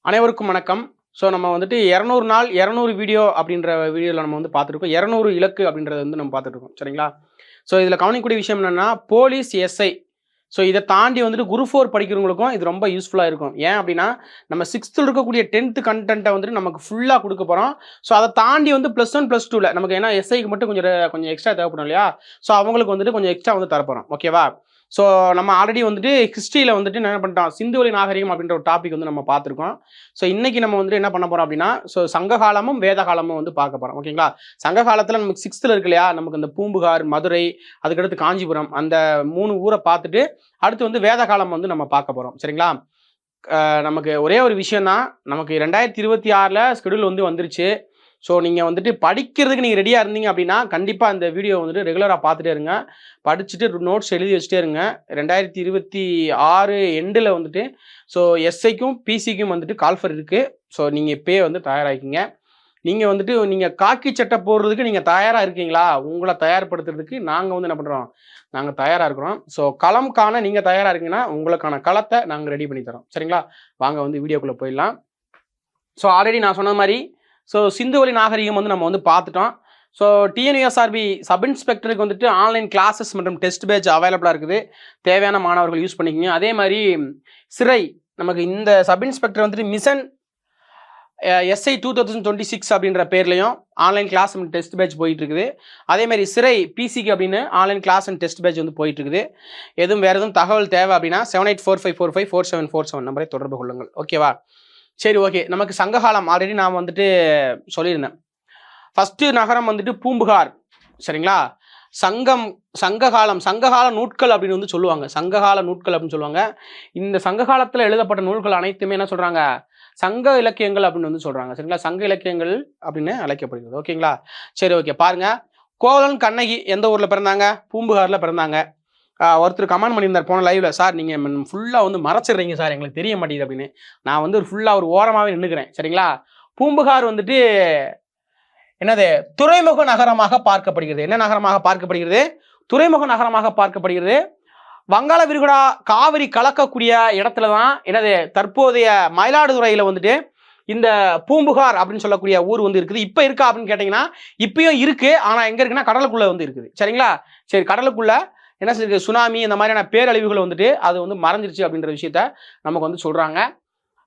அனைவருக்கும் வணக்கம். ஸோ நம்ம வந்துட்டு 200 நாள் 200 வீடியோ அப்படின்ற வீடியோவில் நம்ம வந்து பார்த்துருக்கோம். 200 இலக்கு அப்படின்றத வந்து நம்ம பார்த்துட்ருக்கோம். சரிங்களா? ஸோ இதில் கவனிக்கக்கூடிய விஷயம் என்னென்னா, போலீஸ், எஸ்ஐ ஸோ இதை தாண்டி வந்துட்டு குரூப் 4 படிக்கிறவங்களுக்கும் இது ரொம்ப யூஸ்ஃபுல்லாக இருக்கும். ஏன் அப்படின்னா, நம்ம 6th இருக்கக்கூடிய 10th கண்டென்ட்டை வந்துட்டு நமக்கு ஃபுல்லாக கொடுக்க போகிறோம். ஸோ அதை தாண்டி வந்து +1 +2ல நமக்கு ஏன்னா எஸ்ஐக்கு மட்டும் கொஞ்சம் எக்ஸ்ட்ரா தேவைப்படும் இல்லையா? ஸோ அவங்களுக்கு வந்துட்டு கொஞ்சம் எக்ஸ்ட்ரா வந்து தரப்போகிறோம். ஓகேவா? ஸோ நம்ம ஆல்ரெடி வந்துட்டு ஹிஸ்ட்ரியில் வந்துட்டு என்ன பண்ணிட்டோம், சிந்துவெளி நாகரிகம் அப்படின்ற ஒரு டாபிக் வந்து நம்ம பார்த்துருக்கோம். ஸோ இன்னைக்கு நம்ம வந்துட்டு என்ன பண்ண போகிறோம் அப்படின்னா, ஸோ சங்ககாலமும் வேத காலமும் வந்து பார்க்க போகிறோம். ஓகேங்களா? சங்க காலத்தில் நமக்கு 6th இருக்கு இல்லையா, நமக்கு இந்த பூம்புகார், மதுரை, அதுக்கடுத்து காஞ்சிபுரம், அந்த 3 ஊரை பார்த்துட்டு அடுத்து வந்து வேத காலம் வந்து நம்ம பார்க்க போகிறோம். சரிங்களா? நமக்கு ஒரே ஒரு விஷயம் தான், நமக்கு 2026ல் ஸ்கெடியூல் வந்து வந்துருச்சு. ஸோ நீங்கள் வந்துட்டு படிக்கிறதுக்கு நீங்கள் ரெடியாக இருந்தீங்க அப்படின்னா கண்டிப்பாக அந்த வீடியோ வந்துட்டு ரெகுலராக பார்த்துட்டே இருங்க. படிச்சுட்டு நோட்ஸ் எழுதி வச்சுட்டே இருங்க. 2026 எண்டில் வந்துட்டு ஸோ எஸ்ஐக்கும் பிசிக்கும் வந்துட்டு கால்ஃபர் இருக்குது. ஸோ நீங்கள் இப்போயே வந்து தயாராகிக்கிங்க. நீங்கள் வந்துட்டு நீங்கள் காக்கி சட்டை போடுறதுக்கு நீங்கள் தயாராக இருக்கீங்களா? உங்களை தயார்படுத்துறதுக்கு நாங்கள் வந்து என்ன பண்ணுறோம், நாங்கள் தயாராக இருக்கிறோம். ஸோ களம் காண நீங்கள் தயாராக இருக்கீங்கன்னா உங்களுக்கான களத்தை நாங்கள் ரெடி பண்ணி தரோம். சரிங்களா? வாங்க வந்து வீடியோக்குள்ளே போயிடலாம். ஸோ ஆல்ரெடி நான் சொன்ன மாதிரி ஸோ சிந்துவெளி நாகரிகம் வந்து நம்ம வந்து பார்த்துட்டோம். ஸோ டிஎன்யூஎஸ்ஆர்பி சப் இன்ஸ்பெக்டருக்கு வந்துட்டு ஆன்லைன் கிளாஸஸ் மற்றும் டெஸ்ட் பேட்ச் அவைலபிளாக இருக்குது. தேவையான மாணவர்கள் யூஸ் பண்ணிக்கோங்க. அதே மாதிரி சிறை, நமக்கு இந்த சப் இன்ஸ்பெக்டர் வந்துட்டு மிஷன் எஸ்ஐ 2026 அப்படின்ற பேர்லையும் online class and test batch போயிட்டு இருக்குது. அதேமாதிரி சிறை பிசிக்கு அப்படின்னு online class and test batch வந்து போயிட்டு இருக்குது. வேறு எதுவும் தகவல் தேவை அப்படின்னா 7845454747 நம்பரை தொடர்பு கொள்ளுங்கள். ஓகேவா? சரி, ஓகே. நமக்கு சங்ககாலம் ஆல்ரெடி நான் வந்துட்டு சொல்லியிருந்தேன். ஃபஸ்ட்டு நகரம் வந்துட்டு பூம்புகார். சரிங்களா? சங்ககால நூட்கள் அப்படின்னு வந்து சொல்லுவாங்க. சங்ககால நூட்கள் அப்படின்னு சொல்லுவாங்க. இந்த சங்ககாலத்தில் எழுதப்பட்ட நூல்கள் அனைத்துமே என்ன சொல்கிறாங்க, சங்க இலக்கியங்கள் அப்படின்னு வந்து சொல்கிறாங்க. சரிங்களா? சங்க இலக்கியங்கள் அப்படின்னு அழைக்கப்படுகிறது. ஓகேங்களா? சரி, ஓகே. பாருங்கள், கோவலன் கண்ணகி எந்த ஊரில் பிறந்தாங்க? பூம்புகாரில் பிறந்தாங்க. ஒருத்தர் கமெண்ட் பண்ணியிருந்தார் போன லைவில், சார் நீங்கள் ஃபுல்லாக வந்து மறைச்சிடுறீங்க சார், எங்களுக்கு தெரிய மாட்டேங்குது அப்படின்னு. நான் வந்து ஃபுல்லாக ஒரு ஓரமாகவே நின்றுக்கிறேன். சரிங்களா? பூம்புகார் வந்துட்டு என்னது, துறைமுக நகரமாக பார்க்கப்படுகிறது. என்ன நகரமாக பார்க்கப்படுகிறது? துறைமுக நகரமாக பார்க்கப்படுகிறது. வங்காள விரிகுடா காவிரி கலக்கக்கூடிய இடத்துல தான் என்னது, தற்போதைய மயிலாடுதுறையில் வந்துட்டு இந்த பூம்புகார் அப்படின்னு சொல்லக்கூடிய ஊர் வந்து இருக்குது. இப்போ இருக்கா அப்படின்னு கேட்டிங்கன்னா இப்பயும் இருக்குது. ஆனால் எங்கே இருக்குன்னா கடலுக்குள்ளே வந்து இருக்குது. சரிங்களா? சரி, கடலுக்குள்ளே என்ன செஞ்சிருக்கு, சுனாமி இந்த மாதிரியான பேரழிவுகள் வந்துட்டு அது வந்து மறைஞ்சிருச்சு அப்படின்ற விஷயத்த நமக்கு வந்து சொல்கிறாங்க.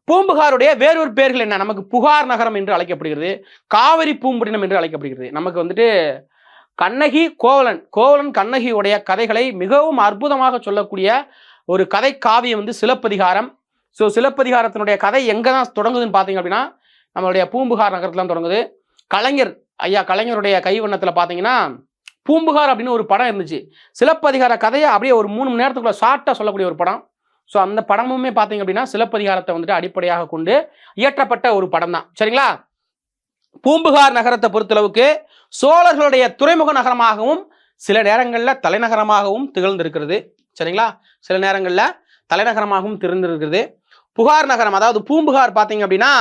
பூம்புகாருடைய வேறொரு பேர்கள் என்ன, நமக்கு புகார் நகரம் என்று அழைக்கப்படுகிறது, காவிரி பூம்பட்டினம் என்று அழைக்கப்படுகிறது. நமக்கு வந்துட்டு கண்ணகி, கோவலன் கண்ணகியுடைய கதைகளை மிகவும் அற்புதமாக சொல்லக்கூடிய ஒரு கதை காவியம் வந்து சிலப்பதிகாரம். ஸோ சிலப்பதிகாரத்தினுடைய கதை எங்கே தான் தொடங்குதுன்னு பார்த்தீங்க அப்படின்னா நம்மளுடைய பூம்புகார் நகரத்தில் தான் தொடங்குது. கலைஞருடைய கைவண்ணத்தில் பார்த்தீங்கன்னா பூம்புகார் அப்படின்னு ஒரு படம் இருந்துச்சு. சிலப்பதிகார கதையை அப்படியே ஒரு 3 மணி நேரத்துக்குள்ள ஷார்ட்டாக சொல்லக்கூடிய ஒரு படம். ஸோ அந்த படமுமே பார்த்தீங்க அப்படின்னா சிலப்பதிகாரத்தை வந்துட்டு அடிப்படையாக கொண்டு இயற்றப்பட்ட ஒரு படம் தான். சரிங்களா? பூம்புகார் நகரத்தை பொறுத்தளவுக்கு சோழர்களுடைய துறைமுக நகரமாகவும் சில நேரங்களில் தலைநகரமாகவும் திகழ்ந்திருக்கிறது. சரிங்களா? சில நேரங்களில் தலைநகரமாகவும் திகழ்ந்திருக்கிறது. புகார் நகரம், அதாவது பூம்புகார் பார்த்தீங்க அப்படின்னா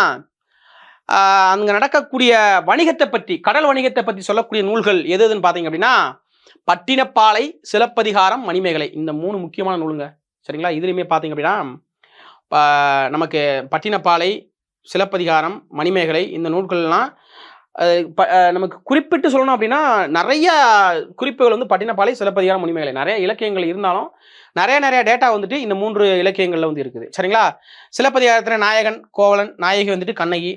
அங்கே நடக்கக்கூடிய வணிகத்தை பற்றி, கடல் வணிகத்தை பற்றி சொல்லக்கூடிய நூல்கள் எதுன்னு பார்த்தீங்க அப்படின்னா பட்டினப்பாலை, சிலப்பதிகாரம், மணிமேகலை, இந்த 3 முக்கியமான நூலுங்க. சரிங்களா? இதுலையுமே பார்த்தீங்க அப்படின்னா நமக்கு பட்டினப்பாலை, சிலப்பதிகாரம், மணிமேகலை இந்த நூல்கள்லாம் நமக்கு குறிப்பிட்டு சொல்லணும் அப்படின்னா நிறைய குறிப்புகள் வந்து பட்டினப்பாலை, சிலப்பதிகாரம், மணிமேகலை நிறைய இலக்கியங்கள் இருந்தாலும் நிறைய டேட்டா வந்துட்டு இந்த 3 இலக்கியங்களில் வந்து இருக்குது. சரிங்களா? சிலப்பதிகாரத்தில் நாயகன் கோவலன், நாயகி வந்துட்டு கண்ணகி.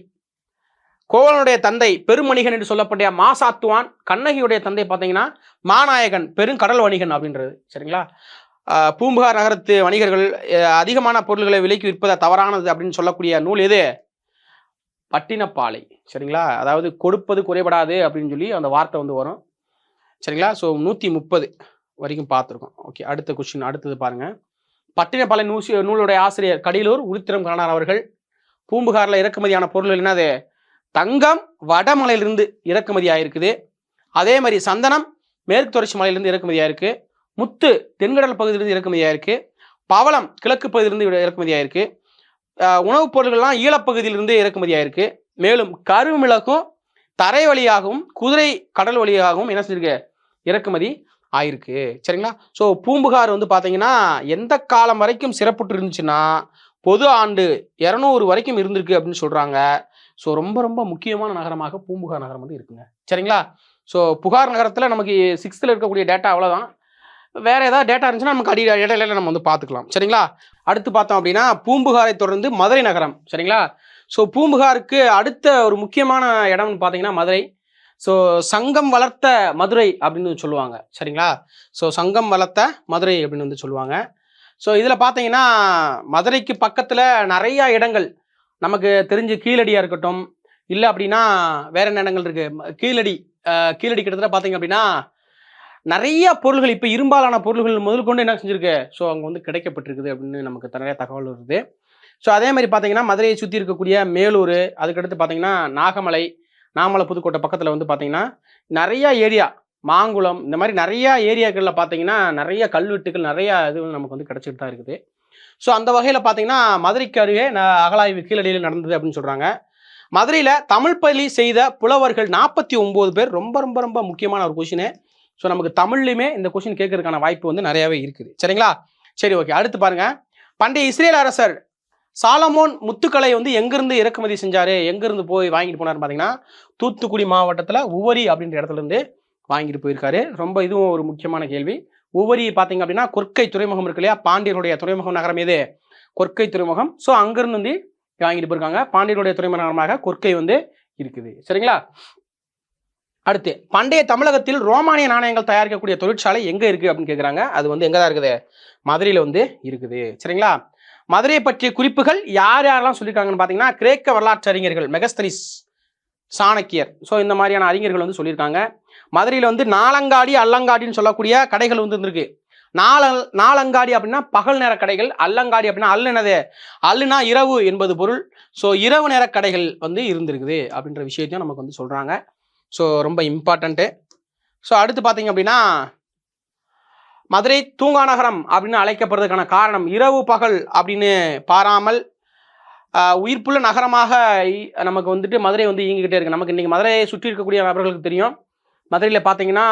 கோவலனுடைய தந்தை பெருமணிகன் என்று சொல்லப்பட்ட மாசாத்துவான். கண்ணகியுடைய தந்தை பார்த்தீங்கன்னா மாநாயகன், பெருங்கடல் வணிகன் அப்படின்றது. சரிங்களா? பூம்புகார் நகரத்து வணிகர்கள் அதிகமான பொருள்களை விலைக்கு விற்பதை தவறானது அப்படின்னு சொல்லக்கூடிய நூல் எது? பட்டினப்பாலை. சரிங்களா? அதாவது கொடுப்பது குறைபடாது அப்படின்னு சொல்லி அந்த வார்த்தை வந்து வரும். சரிங்களா? ஸோ 130 வரைக்கும் பார்த்துருக்கோம். ஓகே, அடுத்த கொஸ்டின் அடுத்தது பாருங்கள். பட்டினப்பாலை நூலுடைய ஆசிரியர் கடிலூர் உருத்திரம் கண்ணனார் அவர்கள். பூம்புகாரில் இறக்குமதியான பொருள் என்னது? தங்கம் வடமலையிலிருந்து இறக்குமதி ஆகிருக்குது. அதே மாதிரி சந்தனம் மேற்கு தொடர்ச்சி மலையிலிருந்து இறக்குமதி ஆகிருக்கு. முத்து தென்கடல் பகுதியிலிருந்து இறக்குமதி ஆகிருக்கு. பவளம் கிழக்கு பகுதியிலிருந்து இறக்குமதி ஆகிருக்கு. உணவுப் பொருள்கள்லாம் ஈழப்பகுதியிலிருந்து இறக்குமதி ஆகிருக்கு. மேலும் கருமிளகும் தரை வழியாகவும் குதிரை கடல் வழியாகவும் என்ன செஞ்சிருக்கு, இறக்குமதி ஆயிருக்கு. சரிங்களா? ஸோ பூம்புகார் வந்து பார்த்தீங்கன்னா எந்த காலம் வரைக்கும் சிறப்புற்று இருந்துச்சுன்னா பொது ஆண்டு 200 வரைக்கும் இருந்திருக்கு அப்படின்னு சொல்றாங்க. ஸோ ரொம்ப ரொம்ப முக்கியமான நகரமாக பூம்புகார் நகரம் வந்து இருக்குங்க. சரிங்களா? ஸோ புகார் நகரத்தில் நமக்கு 6th இருக்கக்கூடிய டேட்டா அவ்வளோதான். வேற ஏதாவது டேட்டா இருந்துச்சுன்னா நமக்கு இடையில நம்ம வந்து பார்த்துக்கலாம். சரிங்களா? அடுத்து பார்த்தோம் அப்படின்னா பூம்புகாரை தொடர்ந்து மதுரை நகரம். சரிங்களா? ஸோ பூம்புகாருக்கு அடுத்த ஒரு முக்கியமான இடம்னு பார்த்தீங்கன்னா மதுரை. ஸோ சங்கம் வளர்த்த மதுரை அப்படின்னு சொல்லுவாங்க. சரிங்களா? ஸோ சங்கம் வளர்த்த மதுரை அப்படின்னு வந்து சொல்லுவாங்க. ஸோ இதில் பார்த்தீங்கன்னா மதுரைக்கு பக்கத்தில் நிறையா இடங்கள் நமக்கு தெரிஞ்சு கீழடியாக இருக்கட்டும், இல்லை அப்படின்னா வேற என்ன இடங்கள் இருக்குது, கீழடி கிட்டத்தட்ட பார்த்தீங்க அப்படின்னா நிறைய பொருள்கள் இப்போ இரும்பாலான பொருள்கள் முதல் கொண்டு என்ன செஞ்சிருக்கு, ஸோ அங்கே வந்து கிடைக்கப்பட்டிருக்குது அப்படின்னு நமக்கு நிறைய தகவல் வருது. ஸோ அதே மாதிரி பார்த்தீங்கன்னா மதுரையை சுற்றி இருக்கக்கூடிய மேலூர், அதுக்கடுத்து பார்த்தீங்கன்னா நாகமலை, நாமலை புதுக்கோட்டை பக்கத்தில் வந்து பார்த்தீங்கன்னா நிறையா ஏரியா, மாங்குளம், இந்த மாதிரி நிறையா ஏரியாக்களில் பார்த்தீங்கன்னா நிறைய கல்வெட்டுகள் நிறையா இது நமக்கு வந்து கிடச்சிட்டு தான் இருக்குது. ஸோ அந்த வகையில் பார்த்தீங்கன்னா மதுரைக்கு அருகே அகழாய்வு கீழடியில் நடந்தது அப்படின்னு சொல்கிறாங்க. மதுரையில் தமிழ் பள்ளி செய்த புலவர்கள் 49 பேர். ரொம்ப ரொம்ப ரொம்ப முக்கியமான ஒரு கொஷினு. ஸோ நமக்கு தமிழ்லையுமே இந்த கொஷின் கேட்கறதுக்கான வாய்ப்பு வந்து நிறையாவே இருக்குது. சரிங்களா? சரி, ஓகே. அடுத்து பாருங்க, பண்டைய இஸ்ரேல் அரசர் சாலமோன் முத்துக்களை வந்து எங்கிருந்து இறக்குமதி செஞ்சாரு, எங்கிருந்து போய் வாங்கிட்டு போனார்னு பார்த்தீங்கன்னா தூத்துக்குடி மாவட்டத்தில் உவரி அப்படின்ற இடத்துல இருந்து வாங்கிட்டு போயிருக்காரு. ரொம்ப இதுவும் ஒரு முக்கியமான கேள்வி. உவரி பார்த்தீங்க அப்படின்னா கொற்கை துறைமுகம் இருக்கு இல்லையா, பாண்டியருடைய துறைமுகம் நகரம் எது, கொற்கை துறைமுகம். ஸோ அங்கிருந்து வந்து வாங்கிட்டு போயிருக்காங்க. பாண்டியருடைய துறைமுக நகரமாக கொற்கை வந்து இருக்குது. சரிங்களா? அடுத்து, பண்டைய தமிழகத்தில் ரோமானிய நாணயங்கள் தயாரிக்கக்கூடிய தொழிற்சாலை எங்க இருக்கு அப்படின்னு கேட்குறாங்க. அது வந்து எங்க தான் இருக்குது, மதுரையில் வந்து இருக்குது. சரிங்களா? மதுரையை பற்றிய குறிப்புகள் யார் யாரெல்லாம் சொல்லியிருக்காங்கன்னு பார்த்தீங்கன்னா கிரேக்க வரலாற்று அறிஞர்கள் மெகஸ்தனிஸ், சாணக்கியர், ஸோ இந்த மாதிரியான அறிஞர்கள் வந்து சொல்லியிருக்காங்க. மதுரையில் வந்து நாலங்காடி அல்லங்காடின்னு சொல்லக்கூடிய கடைகள் வந்து இருந்திருக்கு. நாலங்காடி அப்படின்னா பகல் நேர கடைகள், அல்லங்காடி அப்படின்னா அல்லுனது, அல்லுனா இரவு என்பது பொருள். ஸோ இரவு நேர கடைகள் வந்து இருந்திருக்குது அப்படின்ற விஷயத்தையும் நமக்கு வந்து சொல்கிறாங்க. ஸோ ரொம்ப இம்பார்ட்டண்ட்டு. ஸோ அடுத்து பார்த்தீங்க அப்படின்னா மதுரை தூங்கா நகரம் அப்படின்னு அழைக்கப்படுறதுக்கான காரணம் இரவு பகல் அப்படின்னு பாராமல் உயிர்ப்புள்ள நகரமாக நமக்கு வந்துட்டு மதுரை வந்து இயங்கிக்கிட்டே இருக்குது. நமக்கு இன்றைக்கி மதுரையை சுற்றி இருக்கக்கூடிய நபர்களுக்கு தெரியும். மதுரையில் பார்த்தீங்கன்னா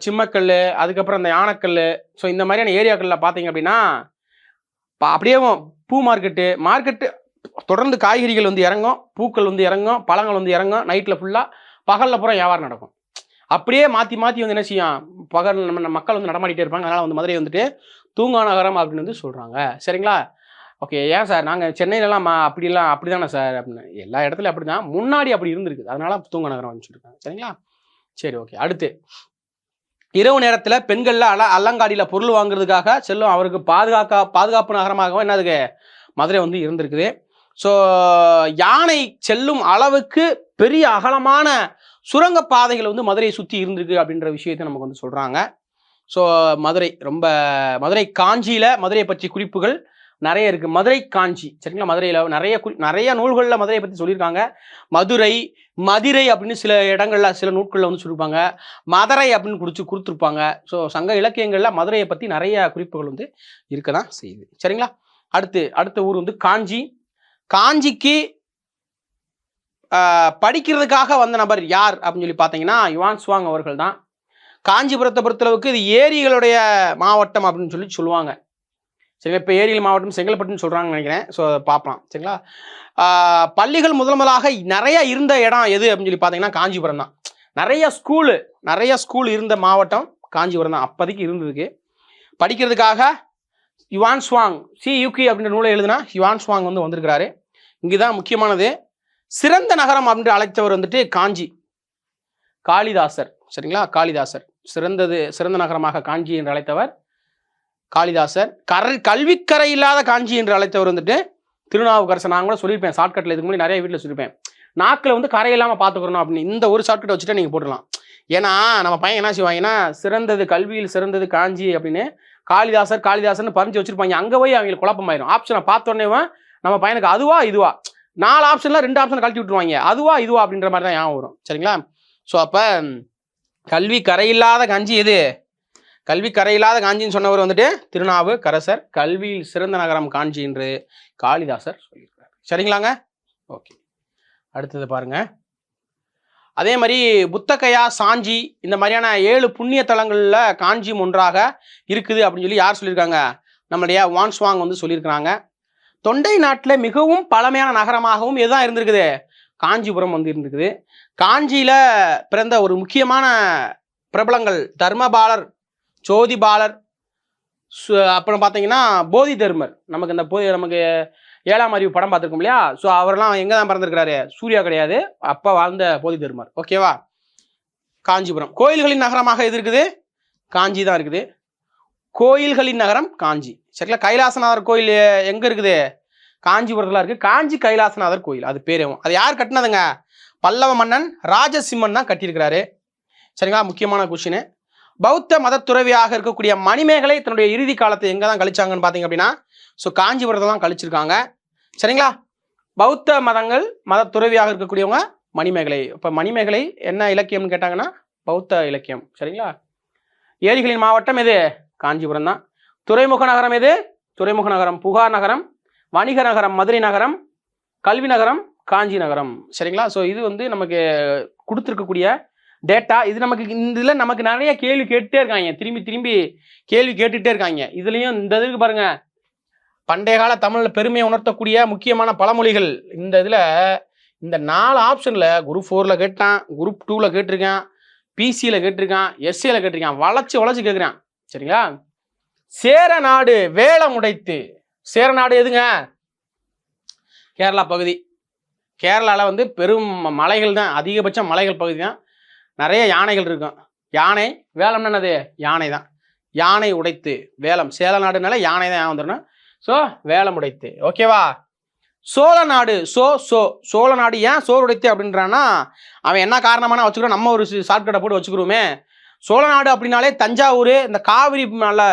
சிம்மக்கல், அதுக்கப்புறம் இந்த யானைக்கல், ஸோ இந்த மாதிரியான ஏரியாக்களில் பார்த்தீங்க அப்படின்னா அப்படியே பூ மார்க்கெட்டு தொடர்ந்து காய்கறிகள் வந்து இறங்கும், பூக்கள் வந்து இறங்கும், பழங்கள் வந்து இறங்கும். நைட்டில் ஃபுல்லாக, பகலில் பூரா வியாபாரம் நடக்கும். அப்படியே மாற்றி மாற்றி வந்து என்ன செய்யும், பகல் நம்ம மக்கள் வந்து நடமாடிட்டே இருப்பாங்க. அதனால் வந்து மதுரை வந்துட்டு தூங்கா நகரம் அப்படின்னு வந்து சொல்கிறாங்க. சரிங்களா? ஓகே. ஏன் சார், நாங்கள் சென்னையிலலாம் அப்படி தானே சார் அப்படின்னு, எல்லா இடத்துலையும் அப்படி தான், முன்னாடி அப்படி இருந்திருக்குது, அதனால தூங்கா நகரம் அப்படின்னு சொல்லியிருக்காங்க. சரிங்களா? சரி, ஓகே. அடுத்து, இரவு நேரத்தில் பெண்களில் அல்லங்காடியில் பொருள் வாங்குறதுக்காக செல்லும் அவருக்கு பாதுகாப்பு நகரமாகவும் என்னதுக்கு மதுரை வந்து இருந்திருக்குது. ஸோ யானை செல்லும் அளவுக்கு பெரிய அகலமான சுரங்க பாதைகள் வந்து மதுரையை சுற்றி இருந்திருக்கு அப்படின்ற விஷயத்தை நமக்கு வந்து சொல்கிறாங்க. ஸோ மதுரை காஞ்சியில் மதுரையை பற்றி குறிப்புகள் நிறைய இருக்குது. மதுரை காஞ்சி, சரிங்களா? மதுரையில் நிறைய நூல்களில் மதுரையை பற்றி சொல்லியிருக்காங்க. மதுரை அப்படின்னு சில இடங்களில் சில நூல்களில் வந்து சொல்லியிருப்பாங்க. மதுரை அப்படின்னு கொடுத்துருப்பாங்க. ஸோ சங்க இலக்கியங்களில் மதுரையை பற்றி நிறைய குறிப்புகள் வந்து இருக்க தான் செய்யுது. சரிங்களா? அடுத்த ஊர் வந்து காஞ்சிக்கு படிக்கிறதுக்காக வந்த நபர் யார் அப்படின்னு சொல்லி பார்த்தீங்கன்னா யுவான் சுவாங் அவர்கள் தான். காஞ்சிபுரத்தை பொறுத்தளவுக்கு இது ஏரிகளுடைய மாவட்டம் அப்படின்னு சொல்லுவாங்க. சரிங்களா? இப்போ ஏரிகள் மாவட்டம் செங்கல்பட்டுன்னு சொல்கிறாங்கன்னு நினைக்கிறேன். ஸோ பார்க்கலாம். சரிங்களா? பள்ளிகள் முதலாக நிறைய இருந்த இடம் எது அப்படின்னு சொல்லி பார்த்தீங்கன்னா காஞ்சிபுரம் தான். நிறைய ஸ்கூல் இருந்த மாவட்டம் காஞ்சிபுரம் தான் அப்போதைக்கு இருந்ததுக்கு. படிக்கிறதுக்காக யுவான் சுவாங் CUK அப்படின்ற நூலை எழுதுனா யுவான் சுவாங் வந்து வந்திருக்கிறாரு. இங்கே தான் முக்கியமானது, சிறந்த நகரம் அப்படின்னு அழைத்தவர் வந்துட்டு காளிதாசர். சரிங்களா? காளிதாசர் சிறந்த நகரமாக காஞ்சி என்று அழைத்தவர் காளிதாசர். கல்விக்கரை இல்லாத காஞ்சி என்று அழைத்தவர் வந்துட்டு திருநாவுக்கரசர். நான் கூட சொல்லியிருப்பேன் ஷார்ட்கட்டில், இதுக்கு முன்னாடி நிறைய வீட்டில் சொல்லியிருப்பேன். நாக்கில் வந்து கரை இல்லாமல் பார்த்துக்கணும் அப்படின்னு இந்த ஒரு ஷார்ட்கட் வச்சுட்டு நீங்கள் போட்டுடலாம். ஏன்னா நம்ம பையன் என்ன செய்வாங்கன்னா கல்வியில் சிறந்தது காஞ்சி அப்படின்னு காளிதாசர்னு பறிஞ்சு வச்சிருப்பாங்க. அங்கே போய் அவங்களுக்கு குழப்பமாயிரும். ஆப்ஷனை பார்த்தோன்னே நம்ம பையனுக்கு அதுவா இதுவா 4 ஆப்ஷன்ல 2 ஆப்ஷன் கழட்டி விட்டுருவாங்க. அதுவா இதுவா அப்படின்ற மாதிரி தான் ஞாபகம் வரும். சரிங்களா? ஸோ அப்போ கல்வி கரையில்லாத காஞ்சின்னு சொன்னவர் வந்துட்டு திருநாவுக்கரசர். கல்வியில் சிறந்த நகரம் காஞ்சி என்று காளிதாசர் சொல்லியிருக்காரு. சரிங்களாங்க? ஓகே. அடுத்தது பாருங்க, அதே மாதிரி புத்தகயா, சாஞ்சி இந்த மாதிரியான 7 புண்ணிய தலங்களில் காஞ்சியும் ஒன்றாக இருக்குது அப்படின்னு சொல்லி யார் சொல்லியிருக்காங்க? நம்மளுடைய வான்ஸ்வாங் வந்து சொல்லியிருக்கிறாங்க. தொண்டை நாட்டில் மிகவும் பழமையான நகரமாகவும் எதுதான் இருந்திருக்குது, காஞ்சிபுரம் வந்து இருந்திருக்குது. காஞ்சியில பிறந்த ஒரு முக்கியமான பிரபலங்கள் தர்மபாலர், ஜோதிபாலர், அப்புறம் பார்த்தீங்கன்னா போதி தர்மர். நமக்கு இந்த நமக்கு 7ஆம் அறிவு படம் பார்த்துருக்கோம் இல்லையா, ஸோ அவரெல்லாம் எங்கே தான் பிறந்திருக்கிறாரு, சூர்யா கிடையாது, அப்போ வாழ்ந்த போதி தர்மர். ஓகேவா. காஞ்சிபுரம் கோயில்களின் நகரமாக எது இருக்குது, காஞ்சி தான் இருக்குது. கோயில்களின் நகரம் காஞ்சி. சரிங்களா. கைலாசநாதர் கோயில் எங்கே இருக்குது, காஞ்சிபுரத்தில் இருக்குது. காஞ்சி கைலாசநாதர் கோயில் அது பேரும். அது யார் கட்டினதுங்க, பல்லவ மன்னன் ராஜசிம்மன் தான் கட்டியிருக்கிறாரு. சரிங்களா. முக்கியமான கொஸ்டின். பௌத்த மத துறவியாக இருக்கக்கூடிய மணிமேகலை தன்னுடைய இறுதி காலத்தை எங்கே தான் கழிச்சாங்கன்னு பார்த்தீங்க அப்படின்னா, ஸோ காஞ்சிபுரத்தை தான் கழிச்சிருக்காங்க. சரிங்களா. பௌத்த மத துறவியாக இருக்கக்கூடியவங்க மணிமேகலை. இப்போ மணிமேகலை என்ன இலக்கியம்னு கேட்டாங்கன்னா பௌத்த இலக்கியம். சரிங்களா. ஏரிகளின் மாவட்டம் எது, காஞ்சிபுரம் தான். துறைமுக நகரம் எது, துறைமுக நகரம் புகார் நகரம். வணிக நகரம் மதுரை நகரம். கல்வி நகரம் காஞ்சி நகரம். சரிங்களா. ஸோ இது வந்து நமக்கு கொடுத்துருக்கக்கூடிய டேட்டா. இது நமக்கு இந்த இதில் நமக்கு நிறைய கேள்வி கேட்டுட்டே இருக்காங்க, திரும்பி திரும்பி கேள்வி கேட்டுகிட்டே இருக்காங்க. இதுலேயும் இந்த இதுக்கு பாருங்க, பண்டைய கால தமிழில் பெருமையை உணர்த்தக்கூடிய முக்கியமான பழமொழிகள். இந்த இதில் இந்த 4 ஆப்ஷனில் குரூப் 4ல் கேட்டான், குரூப் 2ல் கேட்டிருக்கான், பிசியில் கேட்டிருக்கான், எஸ்சியில் கேட்டிருக்கான், வளைச்சு கேட்குறான். சரிங்களா. சேரநாடு வேலம் உடைத்து. சேரநாடு எதுங்க, கேரளா பகுதி. கேரளாவில் வந்து பெரும் மலைகள் தான், அதிகபட்சம் மலைகள் பகுதி தான், நிறைய யானைகள் இருக்கும். யானை வேலம்னு என்னது, யானை தான். யானை உடைத்து வேலம். சேல நாடுனால யானை தான் வந்துடணும். ஸோ வேலம் உடைத்து. ஓகேவா. சோழ நாடு. சோழ நாடு ஏன் சோறு உடைத்து அப்படின்றான்னா, அவன் என்ன காரணமான வச்சுக்கிறோம், நம்ம ஒரு ஷார்ட்கட்டை போட்டு வச்சுக்கிறோமே. சோழ நாடு அப்படின்னாலே தஞ்சாவூர், இந்த காவிரி நல்ல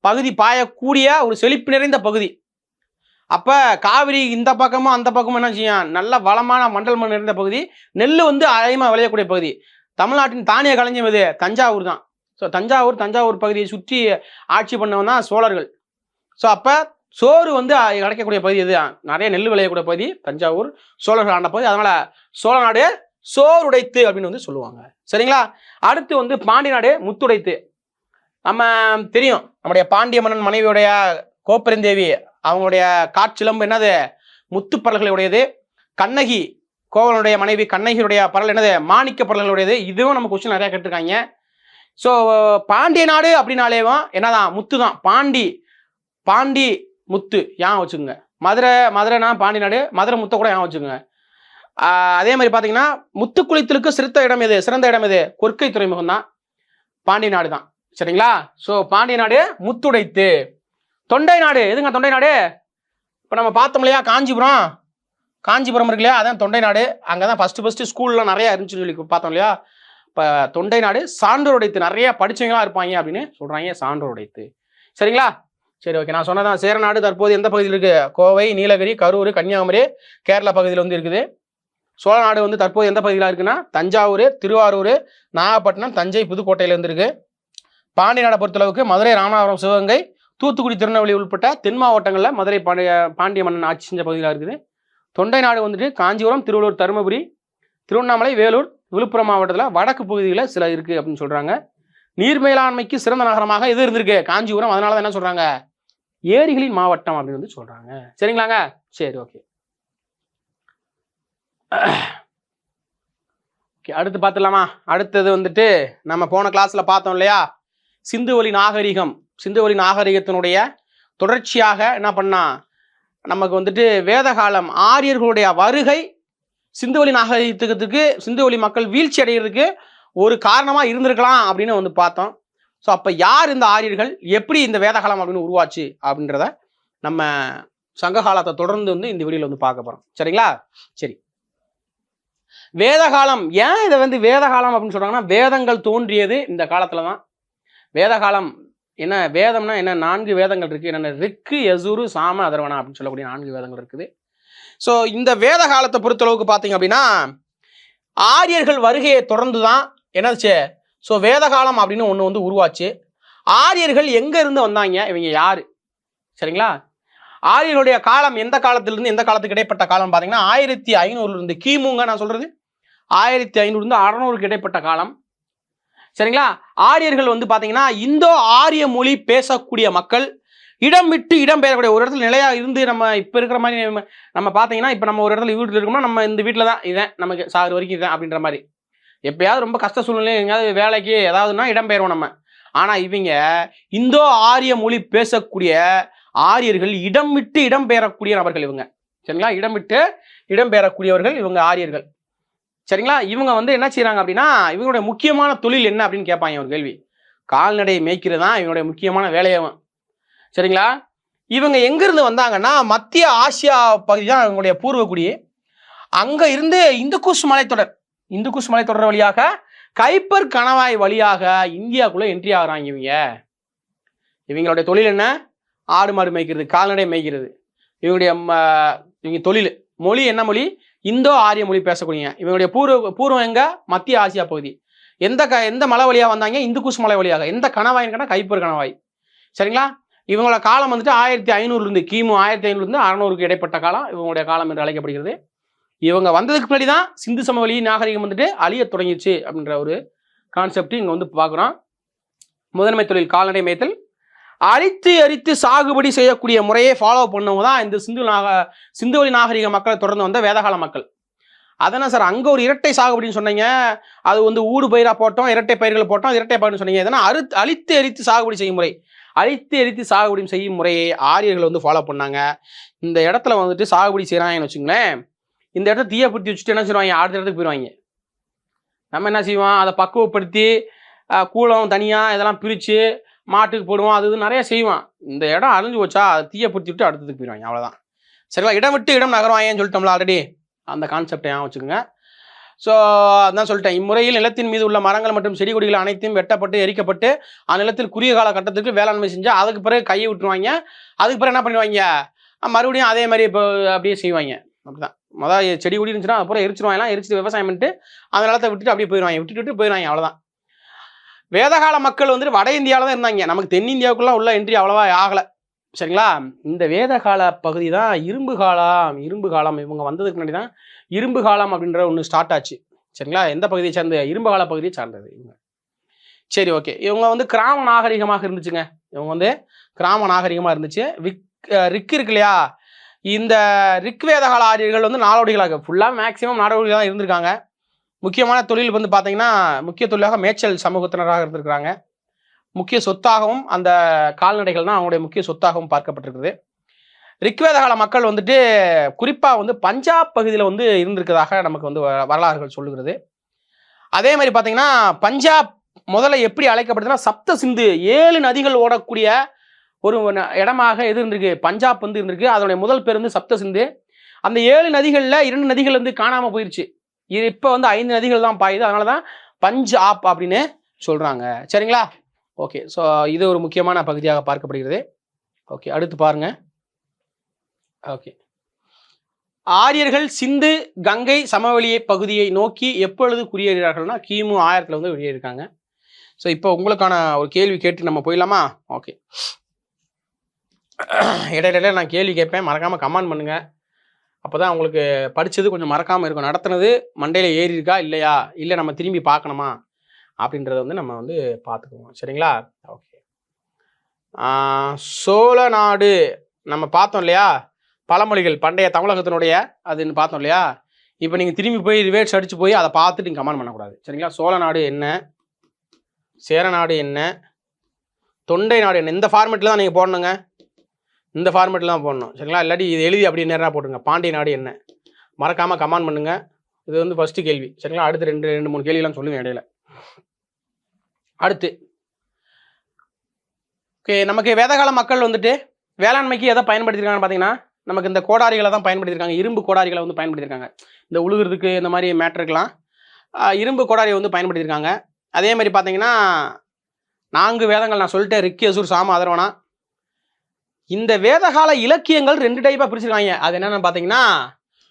பகுதி பாயக்கூடிய ஒரு செழிப்பு நிறைந்த பகுதி. அப்போ காவிரி இந்த பக்கமும் அந்த பக்கமும் என்ன செய்யும், நல்ல வளமான மண்டல் மண் நிறைந்த பகுதி. நெல் வந்து அதிகமாக விளையக்கூடிய பகுதி. தமிழ்நாட்டின் தானிய களஞ்சியம் எது, தஞ்சாவூர் தான். ஸோ தஞ்சாவூர் பகுதியை சுற்றி ஆட்சி பண்ணவன் தான் சோழர்கள். ஸோ அப்போ சோறு வந்து கிடைக்கக்கூடிய பகுதி எது, நிறைய நெல் விளையக்கூடிய பகுதி தஞ்சாவூர், சோழர்கள் ஆண்ட பகுதி. அதனால சோழ நாடு சோறு உடைத்து அப்படின்னு வந்து சொல்லுவாங்க. சரிங்களா. அடுத்து வந்து பாண்டிய நாடு முத்துடைத்து. நம்ம தெரியும், நம்முடைய பாண்டிய மன்னன் மனைவியுடைய கோப்பெருந்தேவி அவங்களுடைய காற்சிலம்பு என்னது, முத்துப்பரல்களுடையது. கண்ணகி கோவலனுடைய மனைவி கண்ணகியுடைய பரல் என்னது, மாணிக்க பரல்களுடையது. இதுவும் நம்ம கொஸ்டின் நிறைய கேட்டிருக்காங்க. ஸோ பாண்டிய நாடு அப்படின்னாலேவும் என்னதான், முத்து தான். பாண்டி முத்து ஏன் வச்சுக்கோங்க. மதுரைனா பாண்டி நாடு, மதுரை முத்தை கூட ஏன் வச்சுக்கோங்க. அதே மாதிரி பார்த்தீங்கன்னா முத்து குளித்தலுக்கு சிறந்த இடம் எது, கொற்கை துறைமுகம் தான், பாண்டிய நாடு தான். சரிங்களா. ஸோ பாண்டிய நாடு முத்துடைத்து. தொண்டை நாடு எதுங்க, தொண்டை நாடு இப்போ நம்ம பார்த்தோம் இல்லையா, காஞ்சிபுரம் இருக்கு இல்லையா, அதான் தொண்டை நாடு. அங்கே தான் ஃபஸ்ட்டு ஸ்கூல்லாம் நிறையா இருந்துச்சுன்னு சொல்லி பார்த்தோம் இல்லையா. இப்போ தொண்டை நாடு சான்றோர் உடைத்து, நிறைய படிச்சவங்களா இருப்பாங்க அப்படின்னு சொல்கிறாங்க, சான்றோர் உடைத்து. சரிங்களா. சரி, ஓகே. நான் சொன்னதான் சேரநாடு தற்போது எந்த பகுதியில் இருக்குது, கோவை, நீலகிரி, கரூர், கன்னியாகுமரி, கேரளா பகுதியில் வந்து இருக்குது. சோழ நாடு வந்து தற்போது எந்த பகுதியில் இருக்குன்னா தஞ்சாவூர், திருவாரூர், நாகப்பட்டினம், தஞ்சை, புதுக்கோட்டையிலேருந்து இருக்குது. பாண்டிய நாடை பொறுத்தளவுக்கு மதுரை, ராமநாதபுரம், சிவகங்கை, தூத்துக்குடி, திருநெல்வேலி உள்பட்ட தென் மாவட்டங்களில் மதுரை பாண்டிய மன்னன் ஆட்சி செஞ்ச பகுதியில் இருக்குது. தொண்டை நாடு வந்துட்டு காஞ்சிபுரம், திருவள்ளூர், தருமபுரி, திருவண்ணாமலை, வேலூர், விழுப்புரம் மாவட்டத்தில் வடக்கு பகுதிகளில் சில இருக்குது அப்படின்னு சொல்கிறாங்க. நீர் மேலாண்மைக்கு சிறந்த நகரமாக எது இருந்திருக்கு, காஞ்சிபுரம். அதனால தான் என்ன சொல்கிறாங்க, ஏரிகளின் மாவட்டம் அப்படின்னு வந்து சொல்கிறாங்க. சரிங்களாங்க. சரி, ஓகே. அடுத்து பார்த்துடலாமா. அடுத்தது வந்துட்டு நம்ம போன கிளாஸில் பார்த்தோம் இல்லையா, சிந்துவெளி நாகரிகத்தினுடைய தொடர்ச்சியாக என்ன பண்ணா, நமக்கு வந்துட்டு வேதகாலம் ஆரியர்களுடைய வருகை சிந்துவெளி நாகரிகத்துக்கு சிந்துவெளி மக்கள் வீழ்ச்சி அடைகிறதுக்கு ஒரு காரணமாக இருந்திருக்கலாம் அப்படின்னு வந்து பார்த்தோம். ஸோ அப்போ யார் இந்த ஆரியர்கள், எப்படி இந்த வேதகாலம் அப்படின்னு உருவாச்சு அப்படின்றத நம்ம சங்ககாலத்தை தொடர்ந்து வந்து இந்த வீடியோவில் வந்து பார்க்க போகிறோம். சரிங்களா. சரி, வேதகாலம் ஏன் இதை வந்து வேதகாலம் அப்படின்னு சொல்கிறாங்கன்னா, வேதங்கள் தோன்றியது இந்த காலத்தில் தான். வேதகாலம் என்ன, வேதம்னா என்ன, 4 வேதங்கள் இருக்குது. என்னென்ன, ரிக்கு, யசுரு, சாம, அதர்வனா அப்படின்னு சொல்லக்கூடிய 4 வேதங்கள் இருக்குது. ஸோ இந்த வேத காலத்தை பொறுத்தளவுக்கு பார்த்தீங்க அப்படின்னா ஆரியர்கள் வருகையை தொடர்ந்து தான் என்னாச்சு, ஸோ வேதகாலம் அப்படின்னு ஒன்று வந்து உருவாச்சு. ஆரியர்கள் எங்கே இருந்து வந்தாங்க, இவங்க யார், சரிங்களா. ஆரியர்களுடைய காலம் எந்த காலத்திலிருந்து எந்த காலத்துக்கு இடைப்பட்ட காலம் பார்த்தீங்கன்னா 1500 கிமுங்க நான் சொல்கிறது 1500 600 இடைப்பட்ட காலம். சரிங்களா. ஆரியர்கள் வந்து பார்த்தீங்கன்னா இந்தோ ஆரிய மொழி பேசக்கூடிய மக்கள் இடம் விட்டு இடம் பெயரக்கூடிய ஒரு இடத்துல நிலையா இருந்து நம்ம இப்போ இருக்கிற மாதிரி நம்ம பார்த்தீங்கன்னா இப்போ நம்ம ஒரு இடத்துல வீட்டில் இருக்கோம்னா நம்ம இந்த வீட்டில் தான் இதான் நமக்கு சாகுற வரைக்கும் இதான் அப்படின்ற மாதிரி. எப்பயாவது ரொம்ப கஷ்ட சூழ்நிலை எங்கேயாவது வேலைக்கு ஏதாவதுன்னா இடம் பெயர்வோம் நம்ம. ஆனால் இவங்க இந்தோ ஆரிய மொழி பேசக்கூடிய ஆரியர்கள் இடம் விட்டு இடம் பெயரக்கூடிய நபர்கள் இவங்க. சரிங்களா? இடம் விட்டு இடம் பெயரக்கூடியவர்கள் இவங்க ஆரியர்கள். சரிங்களா? இவங்க வந்து என்ன செய்யறாங்க அப்படின்னா இவங்களுடைய முக்கியமான தொழில் என்ன அப்படின்னு கேட்பாங்க ஒரு கேள்வி. கால்நடை மேய்க்கிறது தான் இவங்களுடைய முக்கியமான வேலையாகும். சரிங்களா? இவங்க எங்கிருந்து வந்தாங்கன்னா மத்திய ஆசியா பகுதி தான் இவங்களுடைய பூர்வக்குடி. அங்க இருந்து இந்துக்குஷ் மலைத்தொடர் வழியாக கைப்பர் கணவாய் வழியாக இந்தியாவுக்குள்ள என்ட்ரி ஆகுறாங்க இவங்களுடைய தொழில் என்ன? ஆடு மாடு மேய்க்கிறது, கால்நடை மேய்க்கிறது. இவங்க தொழில். மொழி என்ன மொழி? இந்தோ ஆரிய மொழி பேசக்கூடிய. இவங்களுடைய பூர்வம் எங்க? மத்திய ஆசியா பகுதி. எந்த மலை வழியாக வந்தாங்க? இந்துக்குஷ் மலை வழியாக. எந்த கணவாயின்னு கைப்பர் கணவாய். சரிங்களா? இவங்களோட காலம் வந்துட்டு 1500 கிமு 1500 600 இடைப்பட்ட காலம் இவங்களுடைய காலம் என்று அழைக்கப்படுகிறது. இவங்க வந்ததுக்கு முன்னாடி தான் சிந்து சமவெளி நாகரிகம் வந்துட்டு அழிய தொடங்கிச்சு அப்படின்ற ஒரு கான்செப்ட் இங்க வந்து பார்க்குறோம். முதன்மை தொழில் கால்நடை மேய்த்தல். அரித்து சாகுபடி செய்யக்கூடிய முறையை ஃபாலோ பண்ணவங்க தான் இந்த சிந்துவெளி நாகரிக மக்களை தொடர்ந்து வந்த வேதகால மக்கள். அதனால் சார் அங்கே ஒரு இரட்டை சாகுபடின்னு சொன்னீங்க, அது வந்து ஊடு பயிராக போட்டோம், இரட்டை பயிர்களை போட்டோம், இரட்டை பயிர்னு சொன்னீங்க. இதனால் அழித்து சாகுபடி செய்யும் முறை, அழித்து சாகுபடி செய்யும் முறையை ஆரியர்கள் வந்து ஃபாலோ பண்ணாங்க. இந்த இடத்துல வந்துட்டு சாகுபடி செய்கிறாங்கன்னு வச்சுங்களேன், இந்த இடத்த தீயை பிடிச்சி வச்சுட்டு என்ன செய்வாங்க? அடுத்த இடத்துக்கு போயிடுவாங்க. நம்ம என்ன செய்வோம்? அதை பக்குவப்படுத்தி கூளம் தனியாக இதெல்லாம் பிரித்து மாட்டுக்கு போடுவோம், அது நிறைய செய்வான். இந்த இடம் அழிஞ்சு போச்சா அதை தீயை பிடிச்சி விட்டு அடுத்ததுக்கு போயிடுவாங்க. அவ்வளோதான். சரிங்களா? இடம் விட்டு இடம் நகர்வாங்கன்னு சொல்லிட்டோம்ல ஆல்ரெடி. அந்த கான்செப்டை வச்சுக்கோங்க. ஸோ அதான் சொல்லிட்டேன். இம்முறையில் நிலத்தின் மீது உள்ள மரங்கள் மற்றும் செடி கொடிகள் அனைத்தையும் வெட்டப்பட்டு எரிக்கப்பட்டு அந்த நிலத்தில் குறுகிய கால கட்டத்துக்கு வேளாண்மை செஞ்சால் அதுக்கு பிறகு கையை விட்டுருவாங்க. அதுக்கு பிறகு என்ன பண்ணுவாங்க? மறுபடியும் அதே மாதிரி இப்போ அப்படியே செய்வாங்க. அப்படிதான். மொதல் செடி கொடி இருந்துச்சுன்னா அது பிறகு எரிச்சிருவாங்கலாம். எரிச்சிட்டு விவசாயம் பண்ணிட்டு அந்த நிலத்தை விட்டுட்டு அப்படியே போயிடுவாங்க. விட்டுட்டு போயிடுவாங்க. அவ்வளோதான். வேதகால மக்கள் வந்துட்டு வட இந்தியாவில் தான் இருந்தாங்க. நமக்கு தென்னிந்தியாவுக்குள்ள உள்ள என்ட்ரி அவ்வளவா ஆகலை. சரிங்களா? இந்த வேதகால பகுதி தான் இரும்பு காலம். இவங்க வந்ததுக்கு முன்னாடி தான் இரும்பு காலம் அப்படின்ற ஒன்று ஸ்டார்ட் ஆச்சு. சரிங்களா? எந்த பகுதியை சார்ந்த? இரும்பு கால பகுதியை சார்ந்தது இவங்க. சரி, ஓகே. இவங்க வந்து கிராம நாகரிகமாக இருந்துச்சுங்க. இவங்க வந்து கிராம நாகரிகமாக இருந்துச்சு. ரிக் இருக்கு இல்லையா? இந்த ரிக் வேதகால ஆரியர்கள் வந்து நாடோடிகளாக ஃபுல்லாக மேக்சிமம் நாடோடிகளாக தான் இருந்திருக்காங்க. முக்கியமான தொழில் வந்து பார்த்தீங்கன்னா முக்கிய தொழிலாக மேய்ச்சல் சமூகத்தினராக இருந்திருக்கிறாங்க. முக்கிய சொத்தாகவும் அந்த கால்நடைகள் தான் அவங்களுடைய முக்கிய சொத்தாகவும் பார்க்கப்பட்டிருக்குது. ரிக்வேதகால மக்கள் வந்துட்டு குறிப்பாக வந்து பஞ்சாப் பகுதியில் வந்து இருந்திருக்கிறதாக நமக்கு வந்து வரலாறுகள் சொல்லுகிறது. அதே மாதிரி பார்த்தீங்கன்னா பஞ்சாப் முதல்ல எப்படி அழைக்கப்படுதுன்னா சப்த சிந்து 7 நதிகள் ஓடக்கூடிய ஒரு இடமாக எது இருந்திருக்கு? பஞ்சாப் வந்து இருந்திருக்கு. அதனுடைய முதல் பேர் வந்து சப்த சிந்து. அந்த 7 நதிகளில் 2 நதிகள் வந்து காணாமல் போயிடுச்சு. இது இப்போ வந்து 5 நதிகள் தான் பாயுது. அதனால தான் பஞ்சாப் அப்படின்னு சொல்கிறாங்க. சரிங்களா? ஓகே. ஸோ இது ஒரு முக்கியமான பகுதியாக பார்க்கப்படுகிறது. ஓகே, அடுத்து பாருங்க. ஓகே, ஆரியர்கள் சிந்து கங்கை சமவெளி பகுதியை நோக்கி எப்பொழுது குடியேறினார்கள்னா கிமு 1000 வந்து வெளியேறிருக்காங்க. ஸோ இப்போ உங்களுக்கான ஒரு கேள்வி கேட்டு நம்ம போயிடலாமா? ஓகே, இடையில நான் கேள்வி கேட்பேன், மறக்காமல் கமெண்ட் பண்ணுங்கள். அப்போ தான் உங்களுக்கு படித்தது கொஞ்சம் மறக்காமல் இருக்கும். நடத்துனது மண்டையில் ஏறி இருக்கா இல்லையா, இல்லை நம்ம திரும்பி பார்க்கணுமா அப்படின்றத வந்து நம்ம வந்து பார்த்துக்குவோம். சரிங்களா? ஓகே, சோழ நாடு நம்ம பார்த்தோம் இல்லையா? பழமொழிகள் பண்டைய தமிழகத்தினுடைய அதுன்னு பார்த்தோம் இல்லையா? இப்போ நீங்கள் திரும்பி போய் ரிவேர்ஸ் அடித்து போய் அதை பார்த்துட்டு நீங்கள் கமெண்ட் பண்ணக்கூடாது. சரிங்களா? சோழ நாடு என்ன, சேர நாடு என்ன, தொண்டை நாடு என்ன, இந்த ஃபார்மேட்டில் தான் நீங்கள் போடணுங்க. இந்த ஃபார்மேட்டில் தான் போடணும். சரிங்களா? இல்லாட்டி இது எழுதி அப்படியே நேராக போட்டுருங்க. பாண்டிய நாடு என்ன, மறக்காமல் கமெண்ட் பண்ணுங்கள். இது வந்து ஃபஸ்ட்டு கேள்வி. சரிங்களா? அடுத்து 2-3 கேள்விலாம் சொல்லுங்கள் இடையில. அடுத்து ஓகே, நமக்கு வேதகால மக்கள் வந்துட்டு வேளாண்மைக்கு எதை பயன்படுத்தியிருக்காங்கன்னு பார்த்தீங்கன்னா நமக்கு இந்த கோடாரிகளை தான் பயன்படுத்தியிருக்காங்க. இரும்பு கோடாரிகளை வந்து பயன்படுத்தியிருக்காங்க. இந்த உழுகிறதுக்கு இந்த மாதிரி மேட்டருக்கெல்லாம் இரும்பு கோடாரியை வந்து பயன்படுத்தியிருக்காங்க. அதே மாதிரி பார்த்தீங்கன்னா 4 வேதங்கள் நான் சொல்லிட்டேன், ரிக் யசுர் சாம அதர்வனா. இந்த வேதகால இலக்கியங்கள் 2 டைப்பாக பிரிச்சிருக்காங்க. அது என்னென்னு பார்த்தீங்கன்னா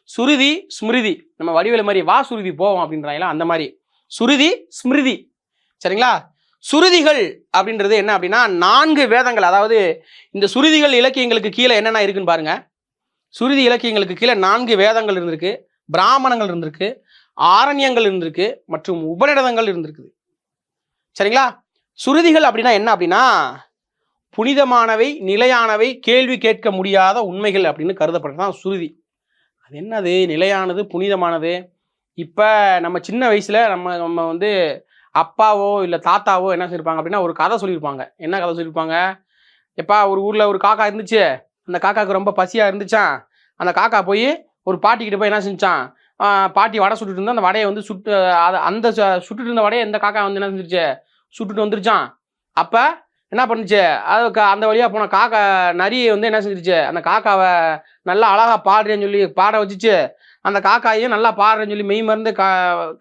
சுருதி ஸ்மிருதி. நம்ம வடிவேலு மாதிரி வா சுருதி போவோம் அப்படின்றாங்களா, அந்த மாதிரி சுருதி ஸ்மிருதி. சரிங்களா? சுருதிகள் அப்படின்றது என்ன அப்படின்னா 4 வேதங்கள். அதாவது இந்த சுருதிகள் இலக்கியங்களுக்கு கீழே என்னென்ன இருக்குன்னு பாருங்க. சுருதி இலக்கியங்களுக்கு கீழே 4 வேதங்கள் இருந்திருக்கு, பிராமணங்கள் இருந்திருக்கு, ஆரண்யங்கள் இருந்திருக்கு மற்றும் உபநிடதங்கள் இருந்திருக்குது. சரிங்களா? சுருதிகள் அப்படின்னா என்ன அப்படின்னா புனிதமானவை, நிலையானவை, கேள்வி கேட்க முடியாத உண்மைகள் அப்படின்னு கருதப்படுறதுதான் சுருதி. அது என்னது நிலையானது, புனிதமானது? இப்போ நம்ம சின்ன வயசில் நம்ம வந்து அப்பாவோ இல்லை தாத்தாவோ என்ன சொல்லியிருப்பாங்க அப்படின்னா ஒரு கதை சொல்லியிருப்பாங்க. என்ன கதை சொல்லியிருப்பாங்க? எப்பா ஒரு ஊரில் ஒரு காக்கா இருந்துச்சு, அந்த காக்காவுக்கு ரொம்ப பசியாக இருந்துச்சான். அந்த காக்கா போய் ஒரு பாட்டிக்கிட்ட போய் என்ன செஞ்சான், பாட்டி வடை சுட்டுட்டு இருந்தால் அந்த வடையை வந்து அந்த சுட்டுட்டு இருந்த வடையை இந்த காக்கா வந்து என்ன செஞ்சிருச்சு, சுட்டுட்டு வந்துருச்சான். அப்போ என்ன பண்ணுச்சு, அதுக்கு அந்த வழியாக போன காக்கா நரியை வந்து என்ன செஞ்சிருச்சு, அந்த காக்காவை நல்லா அழகாக பாடுறேன்னு சொல்லி பாட வச்சுச்சு. அந்த காக்காயையும் நல்லா பாடுறேன்னு சொல்லி மெய் மருந்து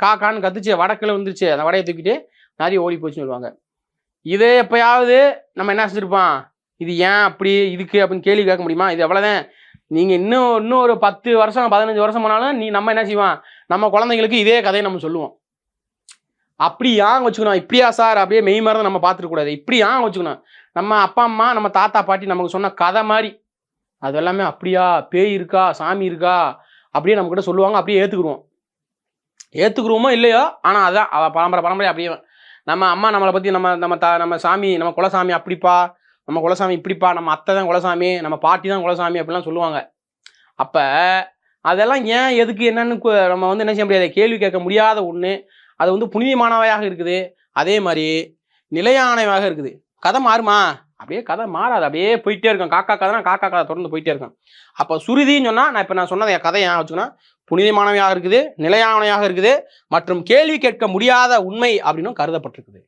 காக்கான்னு கத்துச்சு, வடக்கில் வந்துருச்சு. அந்த வடையை தூக்கிட்டு நரி ஓடி போச்சுன்னு சொல்லுவாங்க. இதே எப்பயாவது நம்ம என்ன செஞ்சுருப்பான், இது ஏன் அப்படி இதுக்கு அப்படின்னு கேள்வி கேட்க முடியுமா? இது எவ்வளோதான். நீங்கள் இன்னும் ஒரு 10 வருஷம் 15 வருஷம் போனாலும் நம்ம என்ன செய்வான், நம்ம குழந்தைங்களுக்கு இதே கதையை நம்ம சொல்லுவோம். அப்படி ஏன் வச்சுக்கணும், இப்படியா சார் அப்படியே மெய் மருந்து நம்ம பார்த்துருக்கூடாது, இப்படி ஏன் வச்சுக்கணும். நம்ம அப்பா அம்மா நம்ம தாத்தா பாட்டி நமக்கு சொன்ன கதை மாதிரி அது எல்லாமே அப்படியா, பேய் இருக்கா சாமி இருக்கா அப்படியே நம்மக்கிட்ட சொல்லுவாங்க. அப்படியே ஏற்றுக்குருவோமோ இல்லையோ, ஆனால் அதான் பரம்பரை அப்படியே நம்ம அம்மா நம்மளை பற்றி நம்ம சாமி, நம்ம குலசாமி அப்படிப்பா, நம்ம குலசாமி இப்படிப்பா, நம்ம அத்தை தான் குலசாமி, நம்ம பாட்டி தான் குலசாமி அப்படிலாம் சொல்லுவாங்க. அப்போ அதெல்லாம் ஏன் எதுக்கு என்னன்னு நம்ம வந்து என்ன செய்ய முடியாது, கேள்வி கேட்க முடியாத ஒன்று. அது வந்து புனிதமானவையாக இருக்குது, அதே மாதிரி நிலையானவையாக இருக்குது. கதை மாறுமா? அப்படியே கதை மாறாது, அப்படியே போயிட்டே இருக்கும். காக்கா கதைனா காக்கா கதை தொடர்ந்து போயிட்டே இருக்கும். அப்போ சுருதின்னு சொன்னால் நான் சொன்னதை கதை ஏன் வச்சுக்கணும், புனிதமானவையாக இருக்குது, நிலையானவையாக இருக்குது, மற்றும் கேள்வி கேட்க முடியாத உண்மை அப்படின்னு கருதப்பட்டிருக்குது.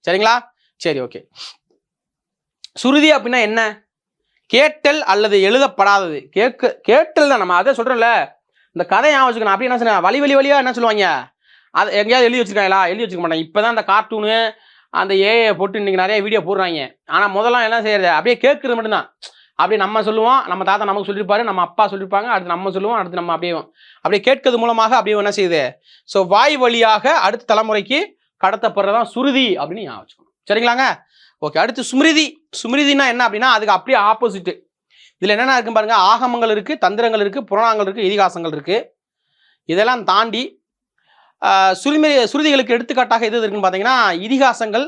சரிங்களா? சரி, ஓகே. சுருதி அப்படின்னா என்ன? கேட்டல் அல்லது எழுதப்படாதது. கேட்டல் தான். நம்ம அதை சொல்கிறோம்ல, இந்த கதை ஏன் வச்சுக்கணும் அப்படி என்ன சொன்ன வழியாக என்ன சொல்லுவாங்க, அது எங்கேயாவது எழுதி வச்சுருக்காங்களா? எழுதி வச்சுக்க மாட்டாங்க. இப்போ தான் அந்த கார்ட்டூனு அந்த ஏஐ போட்டு இன்றைக்கி நிறைய வீடியோ போடுறாங்க. ஆனால் முதல்லாம் என்ன செய்யறது, அப்படியே கேட்குறது மட்டும்தான். அப்படி நம்ம சொல்லுவோம், நம்ம தாத்தா நமக்கு சொல்லியிருப்பாரு, நம்ம அப்பா சொல்லியிருப்பாங்க, அடுத்து நம்ம சொல்லுவோம், அடுத்து நம்ம அப்படியே கேட்கறது மூலமாக அப்படியே என்ன செய்யுது, ஸோ வாய் வழியாக அடுத்த தலைமுறைக்கு கடத்தப்படுறதான் சுருதி அப்படின்னு ஞாபகம் வச்சுக்கணும். சரிங்களாங்க? ஓகே. அடுத்து சுமிருதினா என்ன அப்படின்னா அதுக்கு அப்படியே ஆப்போசிட்டு. இதில் என்னென்ன இருக்குன்னு பாருங்க, ஆகமங்கள் இருக்குது, தந்திரங்கள் இருக்குது, புராணங்கள் இருக்குது, இதிகாசங்கள் இருக்குது. இதெல்லாம் தாண்டி சுருதிகளுக்கு எடுத்துக்காட்டாக எது இருக்குன்னு பார்த்தீங்கன்னா இதிகாசங்கள்,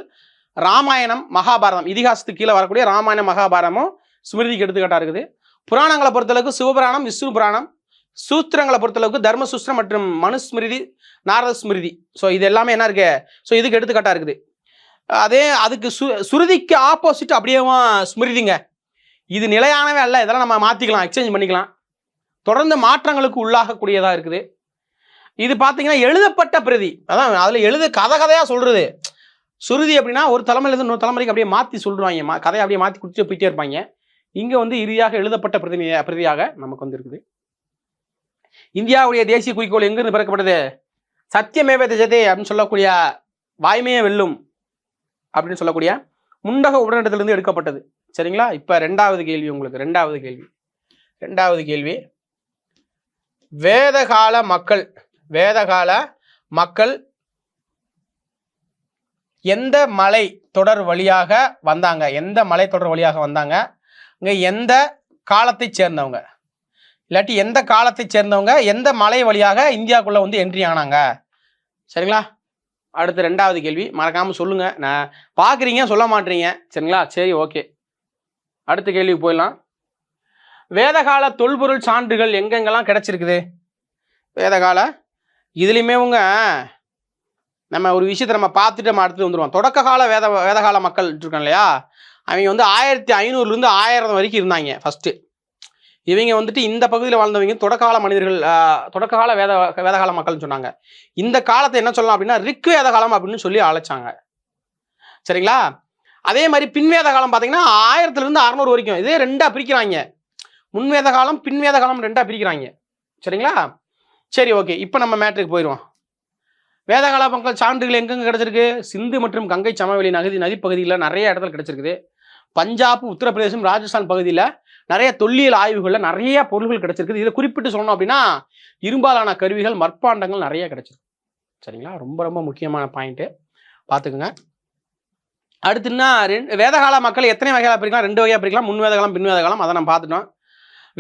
ராமாயணம், மகாபாரதம். இதிகாசத்துக்கு கீழே வரக்கூடிய ராமாயணம் மகாபாரதமும் ஸ்மிருதிக்கு எடுத்துக்காட்டாக இருக்குது. புராணங்களை பொறுத்தளவுக்கு சிவபுராணம், விஷ்ணு புராணம். சூத்திரங்களை பொறுத்தளவுக்கு தர்மசூத்திரம் மற்றும் மனுஸ்மிருதி, நாரத ஸ்மிருதி. ஸோ இது எல்லாமே என்ன இருக்கு, ஸோ இதுக்கு எடுத்துக்காட்டாக இருக்குது. அதுக்கு சுருதிக்கு ஆப்போசிட் அப்படியே ஸ்மிருதிங்க. இது நிலையானவே அல்ல, இதெல்லாம் நம்ம மாற்றிக்கலாம், எக்ஸ்சேஞ்ச் பண்ணிக்கலாம், தொடர்ந்து மாற்றங்களுக்கு உள்ளாகக்கூடியதாக இருக்குது. இது பார்த்தீங்கன்னா எழுதப்பட்ட பிரதி, அதான் அதில் கதையாக சொல்கிறது. சுருதி அப்படின்னா ஒரு தலைமுறையிலேருந்து இன்னொரு தலைமுறைக்கு அப்படியே மாற்றி சொல்லுவாங்க, கதையை அப்படியே மாற்றி குடிச்சு போயிட்டே இருப்பாங்க. இங்கே வந்து இறுதியாக எழுதப்பட்ட பிரதியாக நமக்கு வந்து இருக்குது. இந்தியாவுடைய தேசிய குறிக்கோள் எங்கிருந்து பிறக்கப்பட்டது? சத்தியமேவ ஜெயதே அப்படின்னு சொல்லக்கூடிய வாய்மையே வெல்லும் அப்படின்னு சொல்லக்கூடிய முண்டக உடனடிலிருந்து எடுக்கப்பட்டது. சரிங்களா? இப்போ ரெண்டாவது கேள்வி உங்களுக்கு. ரெண்டாவது கேள்வி வேதகால மக்கள் எந்த மலை தொடர் வழியாக வந்தாங்க? இங்கே எந்த காலத்தை சேர்ந்தவங்க, இல்லாட்டி எந்த காலத்தை சேர்ந்தவங்க எந்த மலை வழியாக இந்தியாவுக்குள்ளே வந்து என்ட்ரி ஆனாங்க? சரிங்களா? அடுத்து ரெண்டாவது கேள்வி, மறக்காமல் சொல்லுங்கள். நான் பார்க்குறீங்க சொல்ல மாட்டீங்க. சரிங்களா? சரி, ஓகே. அடுத்த கேள்விக்கு போயிடலாம். வேதகால தொல்பொருள் சான்றுகள் எங்கெங்கெல்லாம் கிடச்சிருக்குது? வேதகால இதுலேயுமே நம்ம ஒரு விஷயத்தை நம்ம பார்த்துட்டு நம்ம அடுத்து வந்துடுவோம். தொடக்க கால வேதகால மக்கள் இருக்காங்க இல்லையா, அவங்க வந்து 1500லேருந்து 1000 வரைக்கும் இருந்தாங்க ஃபஸ்ட்டு. இவங்க வந்துட்டு இந்த பகுதியில் வாழ்ந்தவங்க தொடக்கால மனிதர்கள், தொடக்கால வேதகால மக்கள்னு சொன்னாங்க. இந்த காலத்தை என்ன சொல்லலாம் அப்படின்னா ரிக்வேத காலம் அப்படின்னு சொல்லி அழைச்சாங்க. சரிங்களா? அதே மாதிரி பின்வேத காலம் பார்த்தீங்கன்னா 1000லேருந்து 600 வரைக்கும். இதே ரெண்டாக பிரிக்கிறாங்க, முன்வேத காலம் பின்வேத காலம் ரெண்டாக பிரிக்கிறாங்க. சரிங்களா? சரி, ஓகே. இப்போ நம்ம மேட்ருக்கு போயிடுவோம். வேதகால மக்கள் சான்றுகள் எங்கெங்கே கிடச்சிருக்கு? சிந்து மற்றும் கங்கை சமவெளி நதிப்பகுதியில் நிறைய இடத்துல கிடச்சிருக்குது. பஞ்சாப், உத்தரப்பிரதேசம், ராஜஸ்தான் பகுதியில் நிறைய தொல்லியல் ஆய்வுகளில் நிறைய பொருள்கள் கிடச்சிருக்குது. இதை குறிப்பிட்டு சொல்லணும் அப்படின்னா இரும்பாலான கருவிகள், மட்பாண்டங்கள் நிறைய கிடச்சிருக்கு. சரிங்களா? ரொம்ப ரொம்ப முக்கியமான பாயிண்ட்டு, பார்த்துக்குங்க. அடுத்துன்னா வேதகால மக்கள் எத்தனை வகையாக பிரிக்கலாம்? 2 வகையாக பிரிக்கலாம், முன்வேதகாலம், பின்வேதகாலம். அதை நம்ம பார்த்துட்டோம்.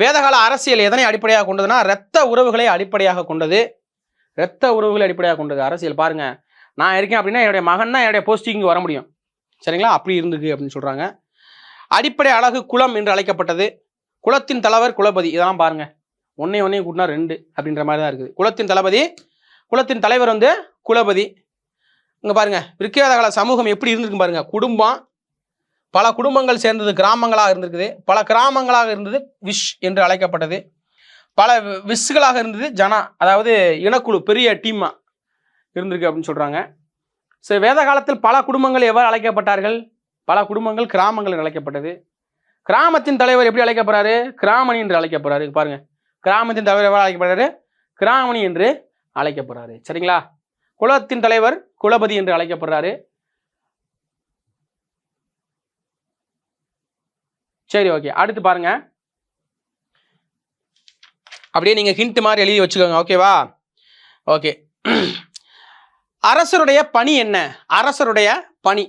வேதகால அரசியல் எதனை அடிப்படையாக கொண்டதுன்னா இரத்த உறவுகளை அடிப்படையாக கொண்டது. அரசியல் பாருங்க, நான் இருக்கேன் அப்படின்னா என்னுடைய மகன் தான் என்னுடைய போஸ்டிங்கு வர முடியும். சரிங்களா? அப்படி இருந்துக்கு அப்படின்னு சொல்கிறாங்க. அடிப்படை அழகு குலம் என்று அழைக்கப்பட்டது. குலத்தின் தலைவர் குலபதி. இதெல்லாம் பாருங்க, ஒன்னே கூட்டினா 2 அப்படின்ற மாதிரி தான் இருக்குது. குலத்தின் தளபதி, குலத்தின் தலைவர் வந்து குலபதி. இங்க பாருங்க, விருக்கிவேத கால சமூகம் எப்படி இருந்திருக்கு பாருங்க. குடும்பம், பல குடும்பங்கள் சேர்ந்தது கிராமங்களாக இருந்திருக்குது. பல கிராமங்களாக இருந்தது விஷ் என்று அழைக்கப்பட்டது. பல விஸ்களாக இருந்தது ஜனா, அதாவது இனக்குழு, பெரிய டீமா இருந்திருக்கு அப்படின்னு சொல்றாங்க. சரி, வேத காலத்தில் பல குடும்பங்கள் எவ்வாறு அழைக்கப்பட்டார்கள்? பல குடும்பங்கள் கிராமங்கள் என்று அழைக்கப்பட்டது. கிராமத்தின் தலைவர் எப்படி அழைக்கப்படுறாரு? கிராமணி என்று அழைக்கப்படுறாரு. பாருங்க, கிராமத்தின் தலைவர் எவ்வாறு அழைக்கப்படுறாரு? கிராமணி என்று அழைக்கப்படுறாரு. சரிங்களா? குலத்தின் தலைவர் குலபதி என்று அழைக்கப்படுறாரு. சரி, ஓகே. அடுத்து பாருங்க, அப்படியே நீங்க ஹிண்ட் மாதிரி எழுதி வச்சுக்கோங்க. ஓகேவா? ஓகே. அரசருடைய பணி என்ன? அரசருடைய பணி.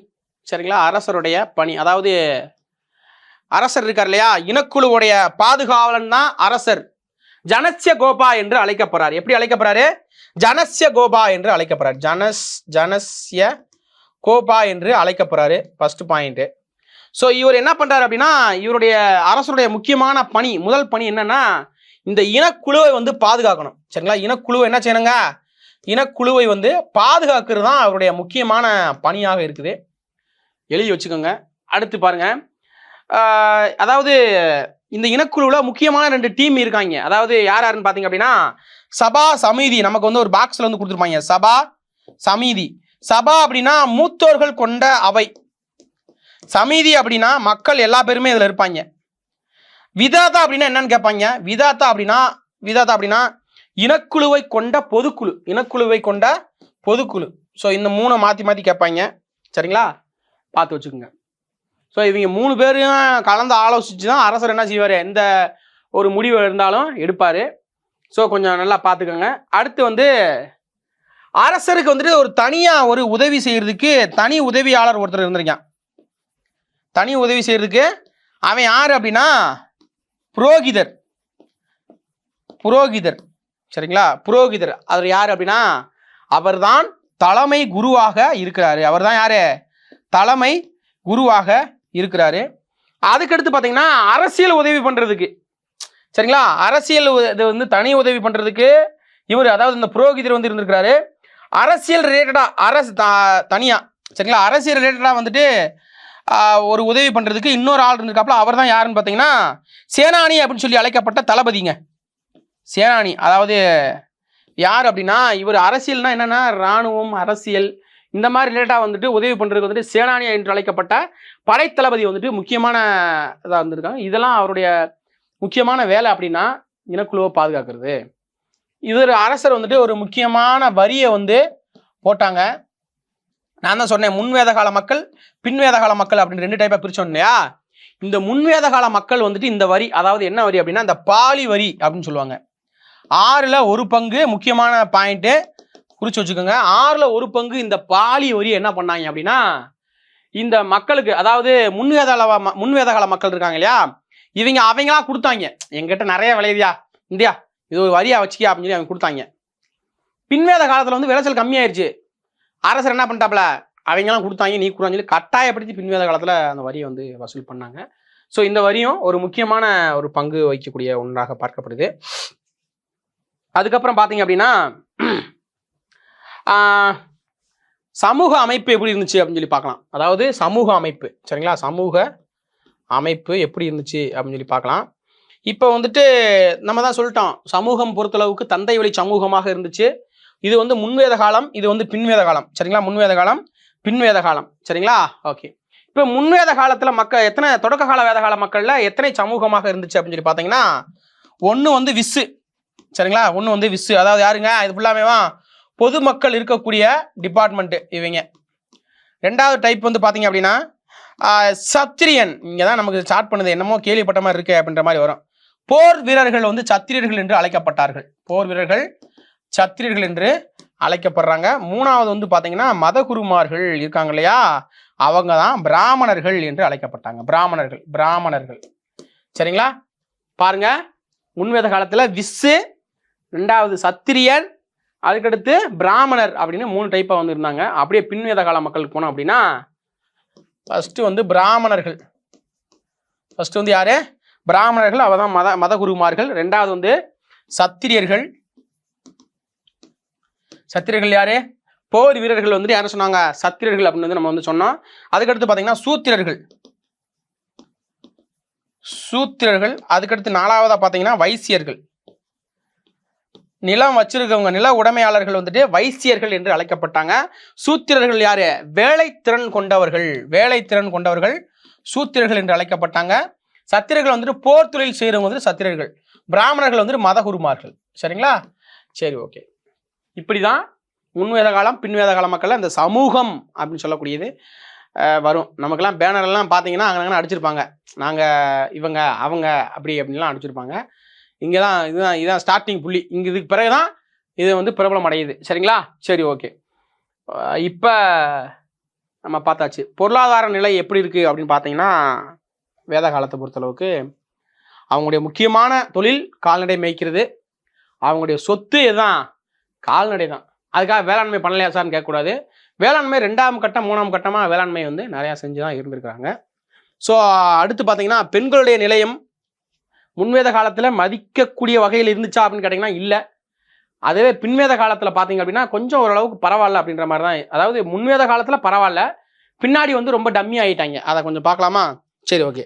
சரிங்களா? அரசருடைய பணி, அதாவது அரசர் இருக்கார் இல்லையா, இனக்குழுவுடைய பாதுகாவலன் தான் அரசர். ஜனஸ்ய கோபா என்று அழைக்கப்படுறார். எப்படி அழைக்கப்படுறாரு? ஜனஸ்ய கோபா என்று அழைக்கப்படுறார். ஜனஸ்ய கோபா என்று அழைக்கப்படுறாரு. First point. ஸோ இவர் என்ன பண்றாரு அப்படின்னா, இவருடைய அரசருடைய முக்கியமான பணி, முதல் பணி என்னன்னா, இந்த இனக்குழுவை வந்து பாதுகாக்கணும். சரிங்களா? இனக்குழுவை என்ன செய்யணுங்க? இனக்குழுவை வந்து பாதுகாக்கிறது தான் அவருடைய முக்கியமான பணியாக இருக்குது. எழுதி வச்சுக்கோங்க. அடுத்து பாருங்க, அதாவது இந்த இனக்குழுவில் முக்கியமான 2 டீம் இருக்காங்க. அதாவது யாருன்னு பார்த்தீங்க அப்படின்னா, சபா சமிதி. நமக்கு வந்து ஒரு பாக்ஸ்ல வந்து கொடுத்துருப்பாங்க, சபா சமிதி. சபா அப்படின்னா மூத்தோர்கள் கொண்ட அவை. சமிதி அப்படின்னா மக்கள் எல்லா பேருமே இதில் இருப்பாங்க. விதாதா அப்படின்னா என்னன்னு கேட்பாங்க. விதாதா அப்படின்னா இனக்குழுவை கொண்ட பொதுக்குழு. இனக்குழுவை கொண்ட பொதுக்குழு. ஸோ இந்த 3 மாற்றி கேட்பாங்க. சரிங்களா? பார்த்து வச்சுக்கோங்க. ஸோ இவங்க 3 பேரும் கலந்து ஆலோசித்து தான் அரசர் என்ன செய்வார், எந்த ஒரு முடிவு இருந்தாலும் எடுப்பார். ஸோ கொஞ்சம் நல்லா பார்த்துக்கோங்க. அடுத்து வந்து அரசருக்கு வந்துட்டு ஒரு தனியாக ஒரு உதவி செய்கிறதுக்கு தனி உதவியாளர் ஒருத்தர் இருந்திருக்கான். தனி உதவி செய்கிறதுக்கு அவன் யார் அப்படின்னா புரோகிதர். புரோகிதர். சரிங்களா? புரோகிதர் அவர் யார் அப்படின்னா, அவர்தான் தலைமை குருவாக இருக்கிறாரு. அவர் தான் யாரு? தலைமை குருவாக இருக்கிறாரு. அதுக்கடுத்து பார்த்தீங்கன்னா அரசியல் உதவி பண்ணுறதுக்கு, சரிங்களா, அரசியல் இது வந்து தனி உதவி பண்ணுறதுக்கு இவர், அதாவது இந்த புரோகிதர் வந்து இருந்திருக்கிறாரு. அரசியல் ரிலேட்டடாக அரசு தனியாக, சரிங்களா, அரசியல் ரிலேட்டடாக வந்துட்டு ஒரு உதவி பண்ணுறதுக்கு இன்னொரு ஆள் இருந்திருக்காப்புல. அவர் தான் யாருன்னு பார்த்தீங்கன்னா சேனானி அப்படின்னு சொல்லி அழைக்கப்பட்ட தளபதிங்க. சேனானி அதாவது யார் அப்படின்னா, இவர் அரசியல்னா என்னென்னா இராணுவம், அரசியல் இந்த மாதிரி ரிலேட்டாக வந்துட்டு உதவி பண்ணுறதுக்கு வந்துட்டு சேனானி என்று அழைக்கப்பட்ட படைத்தளபதி வந்துட்டு முக்கியமான இதாக இருந்திருக்காங்க. இதெல்லாம் அவருடைய முக்கியமான வேலை அப்படின்னா இனக்குழுவை பாதுகாக்கிறது. இவர் அரசர் வந்துட்டு ஒரு முக்கியமான வரியை வந்து போட்டாங்க. நான் தான் சொன்னேன், முன்வேத கால மக்கள், பின்வேத கால மக்கள் அப்படின்னு 2 டைப்பாக பிரிச்சோம் இல்லையா? இந்த முன்வேத கால மக்கள் வந்துட்டு இந்த வரி, அதாவது என்ன வரி அப்படின்னா இந்த பாலி வரி அப்படின்னு சொல்லுவாங்க. 6ல் 1 பங்கு முக்கியமான பாயிண்ட்டு குறிச்சு வச்சுக்கோங்க. 6ல் 1 பங்கு இந்த பாலி வரி என்ன பண்ணாங்க அப்படின்னா, இந்த மக்களுக்கு, அதாவது முன்வேத கால மக்கள் இருக்காங்க இல்லையா, அவங்களா கொடுத்தாங்க. எங்கிட்ட நிறைய விளையுதியா, இந்தியா இது ஒரு வரியா வச்சுக்கியா அப்படின்னு சொல்லி அவங்க கொடுத்தாங்க. பின்வேத காலத்தில் வந்து விளைச்சல் கம்மியாயிருச்சு. அரசர் என்ன பண்ணிட்டாப்ல, அவங்களாம் கொடுத்தாங்க, நீ கொடுத்தான்னு சொல்லி கட்டாயப்படுத்தி பின்வேத காலத்தில் அந்த வரியை வந்து வசூல் பண்ணாங்க. ஸோ இந்த வரியும் ஒரு முக்கியமான ஒரு பங்கு வகிக்கக்கூடிய ஒன்றாக பார்க்கப்படுது. அதுக்கப்புறம் பார்த்தீங்க அப்படின்னா சமூக அமைப்பு எப்படி இருந்துச்சு அப்படின்னு சொல்லி பார்க்கலாம். அதாவது சமூக அமைப்பு, சரிங்களா, சமூக அமைப்பு எப்படி இருந்துச்சு அப்படின்னு சொல்லி பார்க்கலாம். இப்போ வந்துட்டு நம்ம தான் சொல்லிட்டோம், சமூகம் பொறுத்தளவுக்கு தந்தை வழி சமூகமாக இருந்துச்சு. இது வந்து முன்வேத காலம், இது வந்து பின்வேத காலம். சரிங்களா? முன்வேத காலம், பின்வேத காலம். சரிங்களா? ஓகே. இப்போ முன்வேத காலத்தில் மக்கள் எத்தனை, தொடக்க கால வேத கால மக்களில் எத்தனை சமூகமாக இருந்துச்சு அப்படின்னு சொல்லி பார்த்தீங்கன்னா, 1 வந்து விசு. சரிங்களா? 1 வந்து விசு, அதாவது யாருங்க, இது ஃபுல்லாமேவா பொதுமக்கள் இருக்கக்கூடிய டிபார்ட்மெண்ட்டு இவங்க. 2வது டைப் வந்து பார்த்தீங்க அப்படின்னா சத்திரியன். இங்கே தான் நமக்கு ஸ்டார்ட் பண்ணுது, என்னமோ கேள்விப்பட்ட மாதிரி இருக்கு அப்படின்ற மாதிரி வரும். போர் வீரர்கள் வந்து சத்திரியர்கள் என்று அழைக்கப்பட்டார்கள். போர் வீரர்கள் சத்திரியர்கள் என்று அழைக்கப்படுறாங்க. 3வது வந்து பார்த்தீங்கன்னா மதகுருமார்கள் இருக்காங்க இல்லையா, அவங்க தான் பிராமணர்கள் என்று அழைக்கப்பட்டாங்க. பிராமணர்கள். சரிங்களா? பாருங்க, முன்வேத காலத்தில் விசு, 2வது சத்திரியன், அதுக்கடுத்து பிராமணர் அப்படின்னு 3 டைப்பாக வந்து இருந்தாங்க. அப்படியே பின்வேத கால மக்களுக்கு போனோம் அப்படின்னா ஃபர்ஸ்ட் வந்து பிராமணர்கள். ஃபர்ஸ்ட் வந்து யாரு? பிராமணர்கள், அவதான் மத குருமார்கள். ரெண்டாவது வந்து சத்திரியர்கள். சத்திரியர்கள் யாரு? போர் வீரர்கள் வந்துட்டு யாரும் சொன்னாங்க? சத்திரியர்கள் அப்படின்னு வந்து நம்ம வந்து சொன்னோம். அதுக்கடுத்து பாத்தீங்கன்னா சூத்திரர்கள். சூத்திரர்கள். அதுக்கடுத்து நாலாவதா பாத்தீங்கன்னா வைசியர்கள். நிலம் வச்சிருக்கவங்க, நில உடைமையாளர்கள் வந்துட்டு வைசியர்கள் என்று அழைக்கப்பட்டாங்க. சூத்திரர்கள் யாரு? வேலைத்திறன் கொண்டவர்கள். வேலைத்திறன் கொண்டவர்கள் சூத்திரர்கள் என்று அழைக்கப்பட்டாங்க. சத்திரர்கள் வந்துட்டு போர் தொழில் செய்யறவங்க வந்துட்டு சத்திரர்கள். பிராமணர்கள் வந்துட்டு மதகுருமார்கள். சரிங்களா? சரி, ஓகே. இப்படிதான் முன்வேத காலம் பின்வேத கால மக்கள் இந்த சமூகம் அப்படின்னு சொல்லக்கூடியது வரும். நமக்கெல்லாம் பேனர்லாம் பார்த்தீங்கன்னா அங்கே அடிச்சிருப்பாங்க, நாங்கள் இவங்க அவங்க அப்படி அப்படின்லாம் அடிச்சிருப்பாங்க. இங்கே தான் இதுதான் ஸ்டார்டிங் புள்ளி. இங்கே இதுக்கு பிறகு தான் இது வந்து பிரபலம் அடையுது. சரிங்களா? சரி, ஓகே. இப்போ நம்ம பார்த்தாச்சு பொருளாதார நிலை எப்படி இருக்குது அப்படின்னு பார்த்தீங்கன்னா, வேத காலத்தை பொறுத்தளவுக்கு அவங்களுடைய முக்கியமான தொழில் கால்நடை மேய்க்கிறது. அவங்களுடைய சொத்து எதுதான்? கால்நடை தான். அதுக்காக வேளாண்மை பண்ணலையா சார்னு கேட்கக்கூடாது. வேளாண்மை 2ஆம் கட்டம் 3ஆம் கட்டமாக வேளாண்மை வந்து நிறையா செஞ்சு தான் இருந்திருக்கிறாங்க. ஸோ அடுத்து பார்த்தீங்கன்னா பெண்களுடைய நிலையம் முன்வேத காலத்தில் மதிக்கக்கூடிய வகையில் இருந்துச்சா அப்படின்னு கேட்டிங்கன்னா இல்லை. அதுவே பின்வேத காலத்தில் பார்த்தீங்க அப்படின்னா கொஞ்சம் ஓரளவுக்கு பரவாயில்ல அப்படின்ற மாதிரி தான். அதாவது முன்வேத காலத்தில் பரவாயில்ல, பின்னாடி வந்து ரொம்ப டம்மி ஆகிட்டாங்க. அதை கொஞ்சம் பார்க்கலாமா? சரி, ஓகே.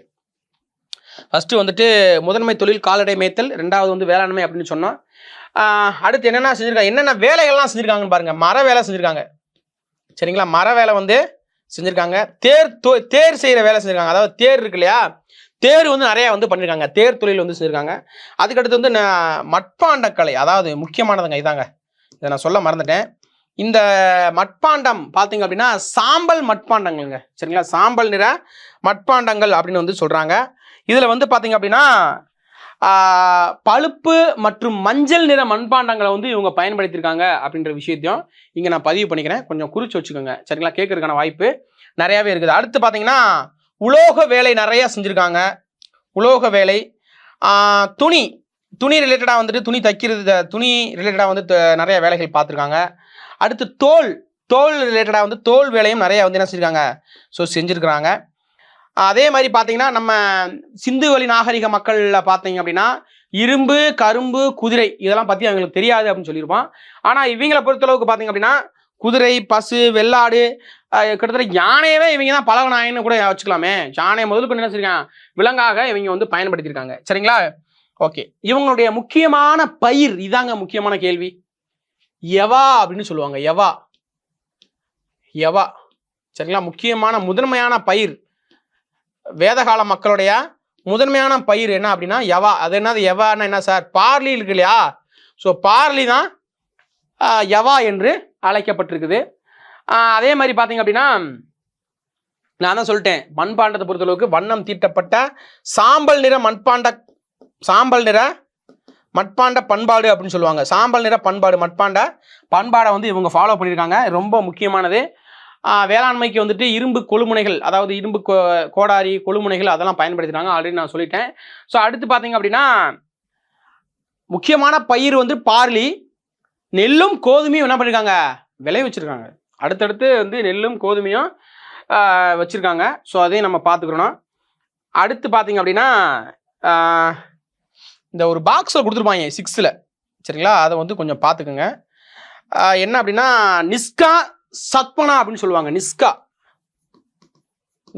ஃபஸ்ட்டு வந்துட்டு முதன்மை தொழில் கால்நடை மேய்த்தல், ரெண்டாவது வந்து வேளாண்மை அப்படின்னு சொன்னோம். அடுத்து என்னென்ன செஞ்சுருக்காங்க, என்னென்ன வேலைகள்லாம் செஞ்சுருக்காங்கன்னு பாருங்கள். மர வேலை செஞ்சுருக்காங்க. சரிங்களா? மர வேலை வந்து செஞ்சுருக்காங்க. தேர் செய்கிற வேலை செஞ்சுருக்காங்க. அதாவது தேர் இருக்கு இல்லையா, தேர் வந்து நிறையா வந்து பண்ணியிருக்காங்க. தேர் தொழில் வந்து செஞ்சுருக்காங்க. அதுக்கடுத்து வந்து மட்பாண்டக்கலை, அதாவது முக்கியமானதுங்க இதாங்க, இதை நான் சொல்ல மறந்துட்டேன். இந்த மட்பாண்டம் பார்த்தீங்க அப்படின்னா சாம்பல் மட்பாண்டங்கள்ங்க. சரிங்களா? சாம்பல் நிற மட்பாண்டங்கள் அப்படின்னு வந்து சொல்கிறாங்க. இதில் வந்து பார்த்தீங்க அப்படின்னா பழுப்பு மற்றும் மஞ்சள் நிற மண்பாண்டங்களை வந்து இவங்க பயன்படுத்தியிருக்காங்க அப்படின்ற விஷயத்தையும் இங்கே நான் பதிவு பண்ணிக்கிறேன். கொஞ்சம் குறித்து வச்சுக்கோங்க. சரிங்களா? கேட்கறதுக்கான வாய்ப்பு நிறையாவே இருக்குது. அடுத்து பார்த்தீங்கன்னா உலோக வேலை நிறையா செஞ்சுருக்காங்க. உலோக வேலை, துணி ரிலேட்டடாக வந்துட்டு துணி தைக்கிறது, துணி ரிலேட்டடாக வந்து நிறைய வேலைகள் பார்த்துருக்காங்க. அடுத்து தோல் ரிலேட்டடாக வந்து தோல் வேலையும் நிறையா வந்து என்ன செஞ்சுருக்காங்க? ஸோ செஞ்சுருக்கிறாங்க. அதே மாதிரி பார்த்தீங்கன்னா நம்ம சிந்து வழி நாகரிக மக்களில் பார்த்தீங்க அப்படின்னா இரும்பு, கரும்பு, குதிரை இதெல்லாம் பற்றி அவங்களுக்கு தெரியாது அப்படின்னு சொல்லியிருப்போம். ஆனால் இவங்களை பொறுத்தளவுக்கு பார்த்தீங்க அப்படின்னா குதிரை, பசு, வெள்ளாடு, கிட்டத்தட்ட யானையவே இவங்க தான் பழக நாயின்னு கூட வச்சுக்கலாமே. யானை முதல் கொண்டு என்ன செஞ்சிருக்காங்க? விலங்காக இவங்க வந்து பயன்படுத்தியிருக்காங்க. சரிங்களா? ஓகே. இவங்களுடைய முக்கியமான பயிர் இதாங்க முக்கியமான கேள்வி. எவா அப்படின்னு சொல்லுவாங்க. எவா. சரிங்களா? முக்கியமான முதன்மையான பயிர், வேதகால மக்களுடைய முதன்மையான பயிர் என்ன அப்படின்னா எவா. அது என்னது? எவான்னா என்ன சார்? பார்லி இருக்கு இல்லையா? ஸோ பார்லி தான் எவா என்று அழைக்கப்பட்டிருக்குது. அதே மாதிரி பார்த்தீங்க அப்படின்னா நான் தான் சொல்லிட்டேன், மண்பாண்டத்தை பொறுத்தளவுக்கு வண்ணம் தீட்டப்பட்ட சாம்பல் நிற மட்பாண்ட பண்பாடு அப்படின்னு சொல்லுவாங்க. சாம்பல் நிற மட்பாண்டை வந்து இவங்க ஃபாலோ பண்ணியிருக்காங்க. ரொம்ப முக்கியமானது. வேளாண்மைக்கு வந்துட்டு இரும்பு கொழுமுனைகள், அதாவது இரும்பு கோடாரி கொழுமுனைகள் அதெல்லாம் பயன்படுத்தினாங்க. ஆல்ரெடி நான் சொல்லிட்டேன். ஸோ அடுத்து பார்த்தீங்க அப்படின்னா முக்கியமான பயிர் வந்து பார்லி. நெல்லும் கோதுமையும் என்ன பண்ணியிருக்காங்க? விளை வச்சுருக்காங்க. அடுத்தடுத்து வந்து நெல்லும் கோதுமையும் வச்சுருக்காங்க. ஸோ அதையும் நம்ம பார்த்துக்கிறோம். அடுத்து பார்த்தீங்க அப்படின்னா இந்த ஒரு பாக்ஸில் கொடுத்துருப்பாங்க 6ல். சரிங்களா? அதை வந்து கொஞ்சம் பார்த்துக்குங்க. என்ன அப்படின்னா நிஸ்கா சத்மனா அப்படின்னு சொல்லுவாங்க.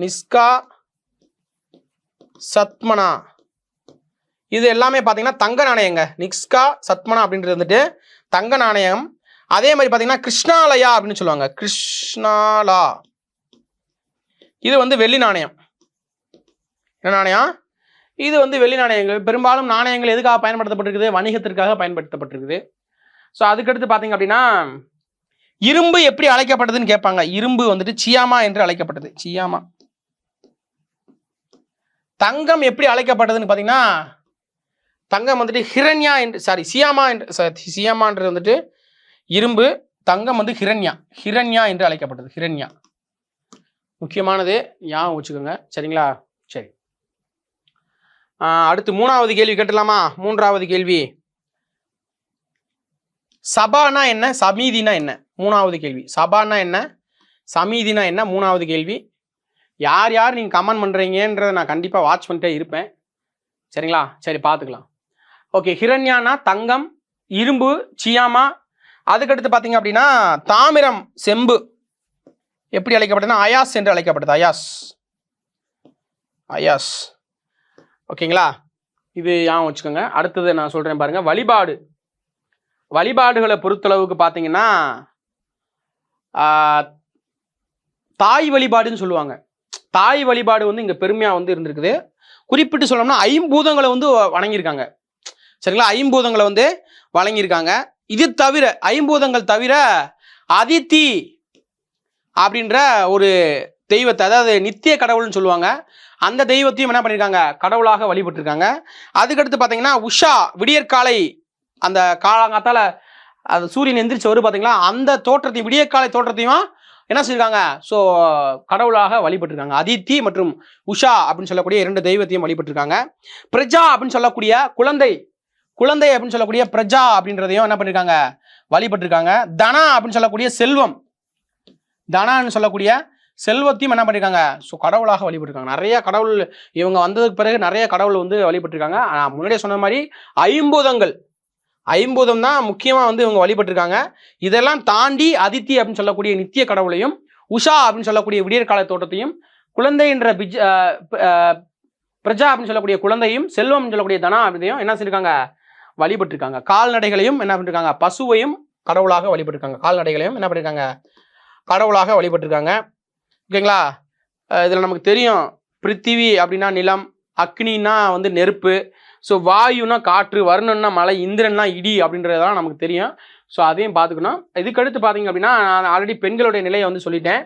நிஸ்கா சத்மனா இது எல்லாமே பார்த்தீங்கன்னா தங்க நாணயங்க. நிஸ்கா சத்மனா அப்படின்றது வந்துட்டு தங்க நாணயம். அதே மாதிரி பார்த்தீங்கன்னா கிருஷ்ணாலயா அப்படின்னு சொல்லுவாங்க. கிருஷ்ணாலா இது வந்து வெள்ளி நாணயம். என்ன நாணயம்? இது வந்து வெள்ளி நாணயங்கள். பெரும்பாலும் நாணயங்கள் எதுக்காக பயன்படுத்தப்பட்டிருக்குது? வணிகத்திற்காக பயன்படுத்தப்பட்டிருக்குது. ஸோ அதுக்கடுத்து பார்த்தீங்க அப்படின்னா இரும்பு எப்படி அழைக்கப்பட்டதுன்னு கேட்பாங்க. இரும்பு வந்துட்டு சியாமா என்று அழைக்கப்பட்டது. சியாமா. தங்கம் எப்படி அழைக்கப்பட்டதுன்னு பார்த்தீங்கன்னா தங்கம் வந்துட்டு ஹிரண்யா என்று சியாமான்றது வந்துட்டு இரும்பு, தங்கம் வந்து ஹிரண்யா என்று அழைக்கப்பட்டது. ஹிரண்யா முக்கியமானது, ஞாபகம் வச்சுக்கோங்க. சரிங்களா? சரி. அடுத்து 3வது கேள்வி கேட்டலாமா? 3வது கேள்வி சபானா என்ன, சமீதினா என்ன? 3வது கேள்வி சபானா என்ன, சமீதினா என்ன? 3வது கேள்வி யார் யார் நீங்கள் கமெண்ட் பண்ணுறீங்கன்றதை நான் கண்டிப்பாக வாட்ச் பண்ணிட்டே இருப்பேன். சரிங்களா? சரி, பார்த்துக்கலாம். ஓகே, ஹிரண்யானா தங்கம், இரும்பு சியாமா. அதுக்கடுத்து பார்த்தீங்க அப்படின்னா தாமிரம் செம்பு எப்படி அழைக்கப்பட்டதுன்னா அயாஸ் என்று அழைக்கப்பட்டது. அயாஸ் அயாஸ். ஓகேங்களா? இது ஞாபகம் வச்சுக்கோங்க. அடுத்தது நான் சொல்கிறேன் பாருங்கள். வழிபாடுகளை பொறுத்தளவுக்கு பார்த்தீங்கன்னா தாய் வழிபாடுன்னு சொல்லுவாங்க. தாய் வழிபாடு வந்து இங்கே பெருமையாக வந்து இருந்திருக்குது. குறிப்பிட்டு சொல்லணும்னா ஐம்பூதங்களை வந்து வணங்கியிருக்காங்க. சரிங்களா? ஐம்பூதங்களை வந்து வழங்கியிருக்காங்க. இது தவிர ஐம்பூதங்கள் தவிர அதித்தி அப்படின்ற ஒரு தெய்வத்தை, அதாவது நித்திய கடவுள்னு சொல்லுவாங்க, அந்த தெய்வத்தையும் என்ன பண்ணியிருக்காங்க? கடவுளாக வழிபட்டிருக்காங்க. அதுக்கடுத்து பார்த்தீங்கன்னா உஷா, விடியற்காலை, அந்த காலங்காத்தால அது சூரியன் எந்திரிச்சு வரும் பார்த்தீங்களா, அந்த தோற்றத்தையும் விடியற்காலை தோற்றத்தையும் என்ன செஞ்சிருக்காங்க? ஸோ கடவுளாக வழிபட்டிருக்காங்க. அதித்தி மற்றும் உஷா அப்படின்னு சொல்லக்கூடிய 2 தெய்வத்தையும் வழிபட்டிருக்காங்க. பிரஜா அப்படின்னு சொல்லக்கூடிய குழந்தை அப்படின்னு சொல்லக்கூடிய பிரஜா அப்படின்றதையும் என்ன பண்ணியிருக்காங்க? வழிபட்டிருக்காங்க. தனா அப்படின்னு சொல்லக்கூடிய செல்வம், தனான்னு சொல்லக்கூடிய செல்வத்தையும் என்ன பண்ணியிருக்காங்க? ஸோ கடவுளாக வழிபட்டிருக்காங்க. நிறைய கடவுள் இவங்க வந்ததுக்கு பிறகு நிறைய கடவுள் வந்து வழிபட்டிருக்காங்க. நான் முன்னாடியே சொன்ன மாதிரி ஐம்பூதம் தான் முக்கியமாக வந்து இவங்க வழிபட்டிருக்காங்க. இதெல்லாம் தாண்டி அதித்தி அப்படின்னு சொல்லக்கூடிய நித்திய கடவுளையும், உஷா அப்படின்னு சொல்லக்கூடிய விடியற்கால தோட்டத்தையும், குழந்தை என்ற பிரஜா அப்படின்னு சொல்லக்கூடிய குழந்தையும், செல்வம் சொல்லக்கூடிய தனா அப்படியும் என்ன செஞ்சிருக்காங்க? வழிபட்டிருக்காங்க. கால்நடைகளையும் என்ன பண்ணிருக்காங்க? பசுவையும் கடவுளாக வழிபட்டிருக்காங்க. கால்நடைகளையும் என்ன பண்ணிருக்காங்க? கடவுளாக வழிபட்டிருக்காங்க. ஓகேங்களா? இதில் நமக்கு தெரியும், பிருத்திவி அப்படின்னா நிலம், அக்னின்னா வந்து நெருப்பு, ஸோ வாயுனா காற்று, வருணன்னா மழை, இந்திரன்னா இடி அப்படின்றதெல்லாம் நமக்கு தெரியும். ஸோ அதையும் பார்த்துக்கணும். இதுக்கடுத்து பார்த்தீங்க அப்படின்னா நான் ஆல்ரெடி பெண்களுடைய நிலையை வந்து சொல்லிட்டேன்.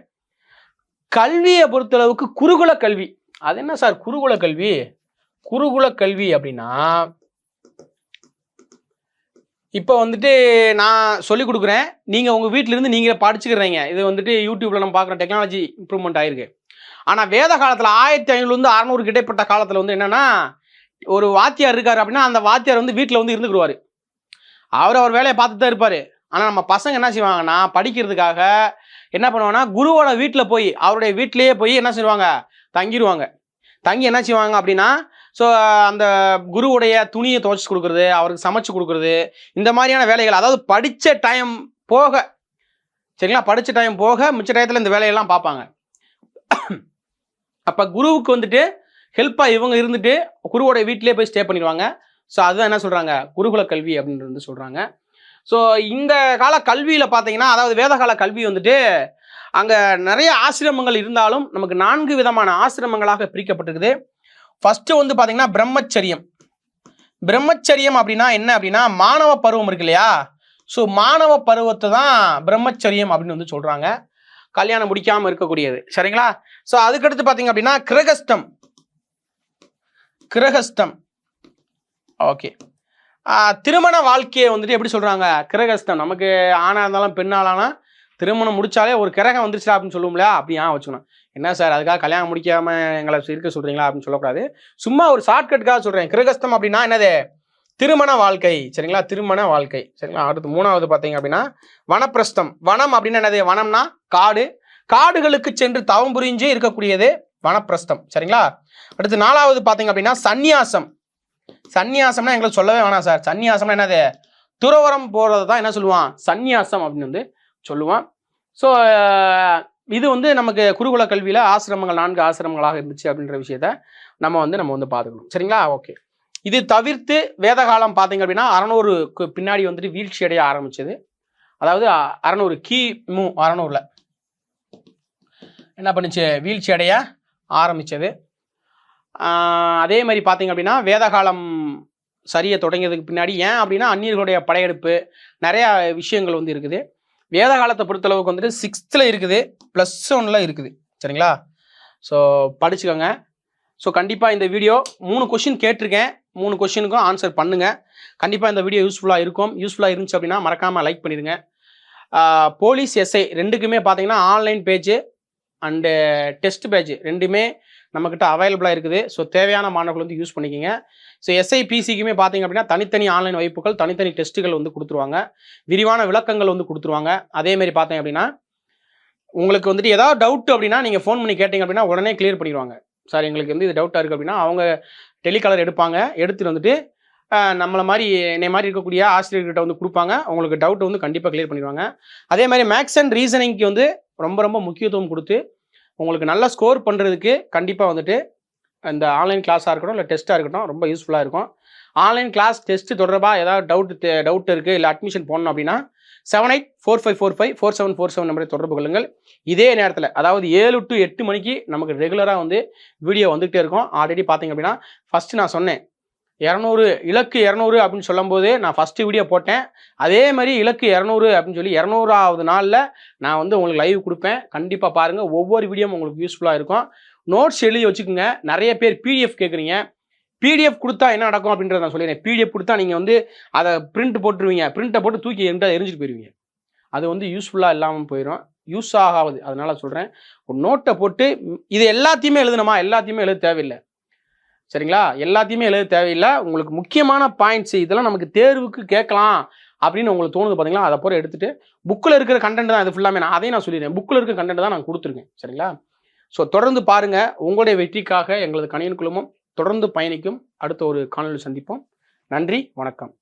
கல்வியை பொறுத்தளவுக்கு குருகுல கல்வி. அது என்ன சார் குருகுல கல்வி? குருகுல கல்வி அப்படின்னா இப்போ வந்துட்டு நான் சொல்லிக் கொடுக்குறேன், நீங்கள் உங்கள் வீட்டிலேருந்து நீங்கள் படிச்சுக்கிறீங்க. இது வந்துட்டு யூடியூப்பில் நம்ம பார்க்குற டெக்னாலஜி இம்ப்ரூவ்மெண்ட் ஆகிருக்கு. ஆனால் வேத காலத்தில் 1500 600 கிட்டப்பட்ட காலத்தில் வந்து என்னென்னா, ஒரு வாத்தியார் இருக்கார் அப்படின்னா அந்த வாத்தியார் வந்து வீட்டில் வந்து இருந்துக்குருவார். அவர் வேலையை பார்த்துட்டு தான் இருப்பார். ஆனால் நம்ம பசங்க என்ன செய்வாங்கன்னா, படிக்கிறதுக்காக என்ன பண்ணுவாங்கன்னா, குருவோட வீட்டில் போய் அவருடைய வீட்டிலேயே போய் என்ன செய்வாங்க? தங்கிடுவாங்க. தங்கி என்ன செய்வாங்க அப்படின்னா, ஸோ அந்த குருவுடைய துணியை துவைச்சி கொடுக்குறது, அவருக்கு சமைச்சு கொடுக்குறது, இந்த மாதிரியான வேலைகள், அதாவது படித்த டைம் போக, சரிங்களா, படித்த டைம் போக மிச்ச டயத்தில் இந்த வேலையெல்லாம் பார்ப்பாங்க. அப்போ குருவுக்கு வந்துட்டு ஹெல்ப்பாக இவங்க இருந்துட்டு குருவோட வீட்டிலே போய் ஸ்டே பண்ணிடுவாங்க. ஸோ அதுதான் என்ன சொல்கிறாங்க? குருகுல கல்வி அப்படின்றது சொல்கிறாங்க. ஸோ இந்த கால கல்வியில் பார்த்தீங்கன்னா, அதாவது வேதகால கல்வி வந்துட்டு அங்கே நிறைய ஆசிரமங்கள் இருந்தாலும் நமக்கு 4 விதமான ஆசிரமங்களாக பிரிக்கப்பட்டிருக்குது. ஃபஸ்ட்டு வந்து பார்த்தீங்கன்னா பிரம்மச்சரியம். பிரம்மச்சரியம் அப்படின்னா என்ன அப்படின்னா, மாணவ பருவம் இருக்கு இல்லையா, ஸோ மாணவ பருவத்தை தான் பிரம்மச்சரியம் அப்படின்னு வந்து சொல்கிறாங்க. கல்யாணம் முடிக்காமல் இருக்கக்கூடியது. சரிங்களா? ஸோ அதுக்கடுத்து பார்த்தீங்க அப்படின்னா கிரகஸ்தம். ஓகே, திருமண வாழ்க்கையை வந்துட்டு எப்படி சொல்கிறாங்க? கிரகஸ்தம். நமக்கு ஆணாக இருந்தாலும் பெண்ணாலானா திருமணம் முடிச்சாலே ஒரு கிரகம் வந்துருச்சா அப்படின்னு சொல்லுவோம்லையா, அப்படி வச்சுக்கணும். என்ன சார் அதுக்காக கல்யாணம் முடிக்காமல் எங்களை இருக்க சொல்கிறீங்களா அப்படின்னு சொல்லக்கூடாது. சும்மா ஒரு ஷார்ட்கட்டுக்காக சொல்கிறேன். கிரகஸ்தம் அப்படின்னா என்னது? திருமண வாழ்க்கை. சரிங்களா? திருமண வாழ்க்கை. சரிங்களா? அடுத்து 3வது பார்த்தீங்க அப்படின்னா வனப்பிரஸ்தம். வனம் அப்படின்னா என்னது? வனம்னா காடு. காடுகளுக்கு சென்று தவம் புரிஞ்சு இருக்கக்கூடியது வனப்பிரஸ்தம். சரிங்களா? அடுத்து 4வது பார்த்தீங்க அப்படின்னா சந்நியாசம். சந்நியாசம்னா எங்களுக்கு சொல்லவே வேணாம் சார். சந்நியாசம்னா என்னது? துறவரம் போகிறது தான் என்ன சொல்லுவான்? சந்நியாசம் அப்படின்னு வந்து சொல்லுவான். ஸோ இது வந்து நமக்கு குருகுல கல்வியில் ஆசிரமங்கள் 4 ஆசிரமங்களாக இருந்துச்சு அப்படின்ற விஷயத்த நம்ம வந்து பார்த்துக்கணும். சரிங்களா? ஓகே, இது தவிர்த்து வேத காலம் பார்த்தீங்க அப்படின்னா 600க்கு பின்னாடி வந்துட்டு வீழ்ச்சி அடைய ஆரம்பிச்சது. அதாவது 600 கிமு 600ல் என்ன பண்ணுச்சு? வீழ்ச்சி அடைய ஆரம்பித்தது. அதே மாதிரி பார்த்தீங்க அப்படின்னா வேத காலம் சரிய தொடங்கியதுக்கு பின்னாடி ஏன் அப்படின்னா அந்நியர்களுடைய படையெடுப்பு நிறையா விஷயங்கள் வந்து இருக்குது. வேத காலத்தை பொறுத்தளவுக்கு வந்துட்டு 6th இருக்குது, +1 இருக்குது. சரிங்களா? ஸோ படிச்சுக்கோங்க. ஸோ கண்டிப்பாக இந்த வீடியோ 3 கொஷின் கேட்டிருக்கேன். 3 கொஷினுக்கும் ஆன்சர் பண்ணுங்கள். கண்டிப்பாக இந்த வீடியோ யூஸ்ஃபுல்லாக இருக்கும். யூஸ்ஃபுல்லாக இருந்துச்சு அப்படின்னா மறக்காமல் லைக் பண்ணிடுங்க. போலீஸ் எஸ்ஐ 2க்குமே பார்த்தீங்கன்னா online page and test page 2மே நம்மக்கிட்ட அவைலபிளாக இருக்குது. ஸோ தேவையான மாணவர்கள் வந்து யூஸ் பண்ணிக்கோங்க. ஸோ எஸ்ஐ பிசிக்குமே பார்த்தீங்க அப்படின்னா தனித்தனி ஆன்லைன் வகுப்புகள், தனித்தனி டெஸ்ட்டுகள் வந்து கொடுத்துருவாங்க. விரிவான விளக்கங்கள் வந்து கொடுத்துருவாங்க. அதேமாரி பார்த்தீங்க அப்படின்னா உங்களுக்கு வந்துட்டு ஏதாவது டவுட் அப்படின்னா நீங்கள் ஃபோன் பண்ணி கேட்டிங்க அப்படின்னா உடனே கிளியர் பண்ணிடுவாங்க. சார் எங்களுக்கு வந்து இது டவுட்டாக இருக்குது அப்படின்னா அவங்க டெலிகாலர் எடுப்பாங்க. எடுத்துகிட்டு வந்துட்டு நம்மளை மாதிரி என்னை மாதிரி இருக்கக்கூடிய ஆசிரியர்கிட்ட வந்து கொடுப்பாங்க. உங்களுக்கு டவுட் வந்து கண்டிப்பாக கிளியர் பண்ணிடுவாங்க. அதே மாதிரி மேக்ஸ் அண்ட் ரீசனிங்க்கு வந்து ரொம்ப ரொம்ப முக்கியத்துவம் கொடுத்து உங்களுக்கு நல்லா ஸ்கோர் பண்ணுறதுக்கு கண்டிப்பாக வந்துட்டு இந்த ஆன்லைன் கிளாஸாக இருக்கட்டும் இல்லை டெஸ்ட்டாக இருக்கட்டும் ரொம்ப யூஸ்ஃபுல்லாக இருக்கும். ஆன்லைன் கிளாஸ் டெஸ்ட் தொடர்பாக ஏதாவது டவுட் இருக்குது இல்லை அட்மிஷன் போடணும் அப்படின்னா 7845454747 நம்பரை தொடர்பு கொள்ளுங்கள். இதே நேரத்தில் அதாவது 7 to 8 மணிக்கு நமக்கு ரெகுலராக வந்து வீடியோ வந்துகிட்டே இருக்கும். ஆல்ரெடி பார்த்தீங்க அப்படின்னா ஃபஸ்ட்டு நான் சொன்னேன் 200 இலக்கு 200 அப்படின்னு சொல்லும்போது நான் ஃபஸ்ட்டு வீடியோ போட்டேன். அதே மாதிரி இலக்கு 200 அப்படின்னு சொல்லி 200வது நாளில் நான் வந்து உங்களுக்கு லைவ் கொடுப்பேன். கண்டிப்பாக பாருங்கள். ஒவ்வொரு வீடியோவும் உங்களுக்கு யூஸ்ஃபுல்லாக இருக்கும். நோட்ஸ் எழுதி வச்சுக்கோங்க. நிறைய பேர் பிடிஎஃப் கேட்குறீங்க. பிடிஎஃப் கொடுத்தா என்ன நடக்கும் அப்படின்றத நான் சொல்லிடுறேன். பிடிஎஃப் கொடுத்தா நீங்கள் வந்து அதை பிரிண்ட் போட்டுருவீங்க. பிரிண்ட்டை போட்டு தூக்கி எங்கிட்ட எரிஞ்சிட்டு போயிடுவீங்க. அது வந்து யூஸ்ஃபுல்லாக இல்லாமல் போயிடும். யூஸ் ஆகாது. அதனால சொல்கிறேன், ஒரு நோட்டை போட்டு இது எல்லாத்தையுமே எழுதணுமா? எல்லாத்தையுமே எழுத தேவையில்லை. சரிங்களா? எல்லாத்தையுமே எழுத தேவையில்லை. உங்களுக்கு முக்கியமான பாயிண்ட்ஸ் இதெல்லாம் நமக்கு தேர்வுக்கு கேட்கலாம் அப்படின்னு உங்களுக்கு தோணுது பார்த்தீங்களா? அதை போல எடுத்துகிட்டு புக்கில் இருக்கிற கண்டென்ட் தான் இது ஃபுல்லாமே. அதையும் நான் சொல்லிடுறேன். புக்கில் இருக்கிற கண்டென்ட் தான் நான் கொடுத்துருக்கேன். சரிங்களா? ஸோ தொடர்ந்து பாருங்கள். உங்களுடைய வெற்றிக்காக எங்களது கணியன் குழுமம் தொடர்ந்து பயணிக்கும். அடுத்த ஒரு காணொலியில் சந்திப்போம். நன்றி, வணக்கம்.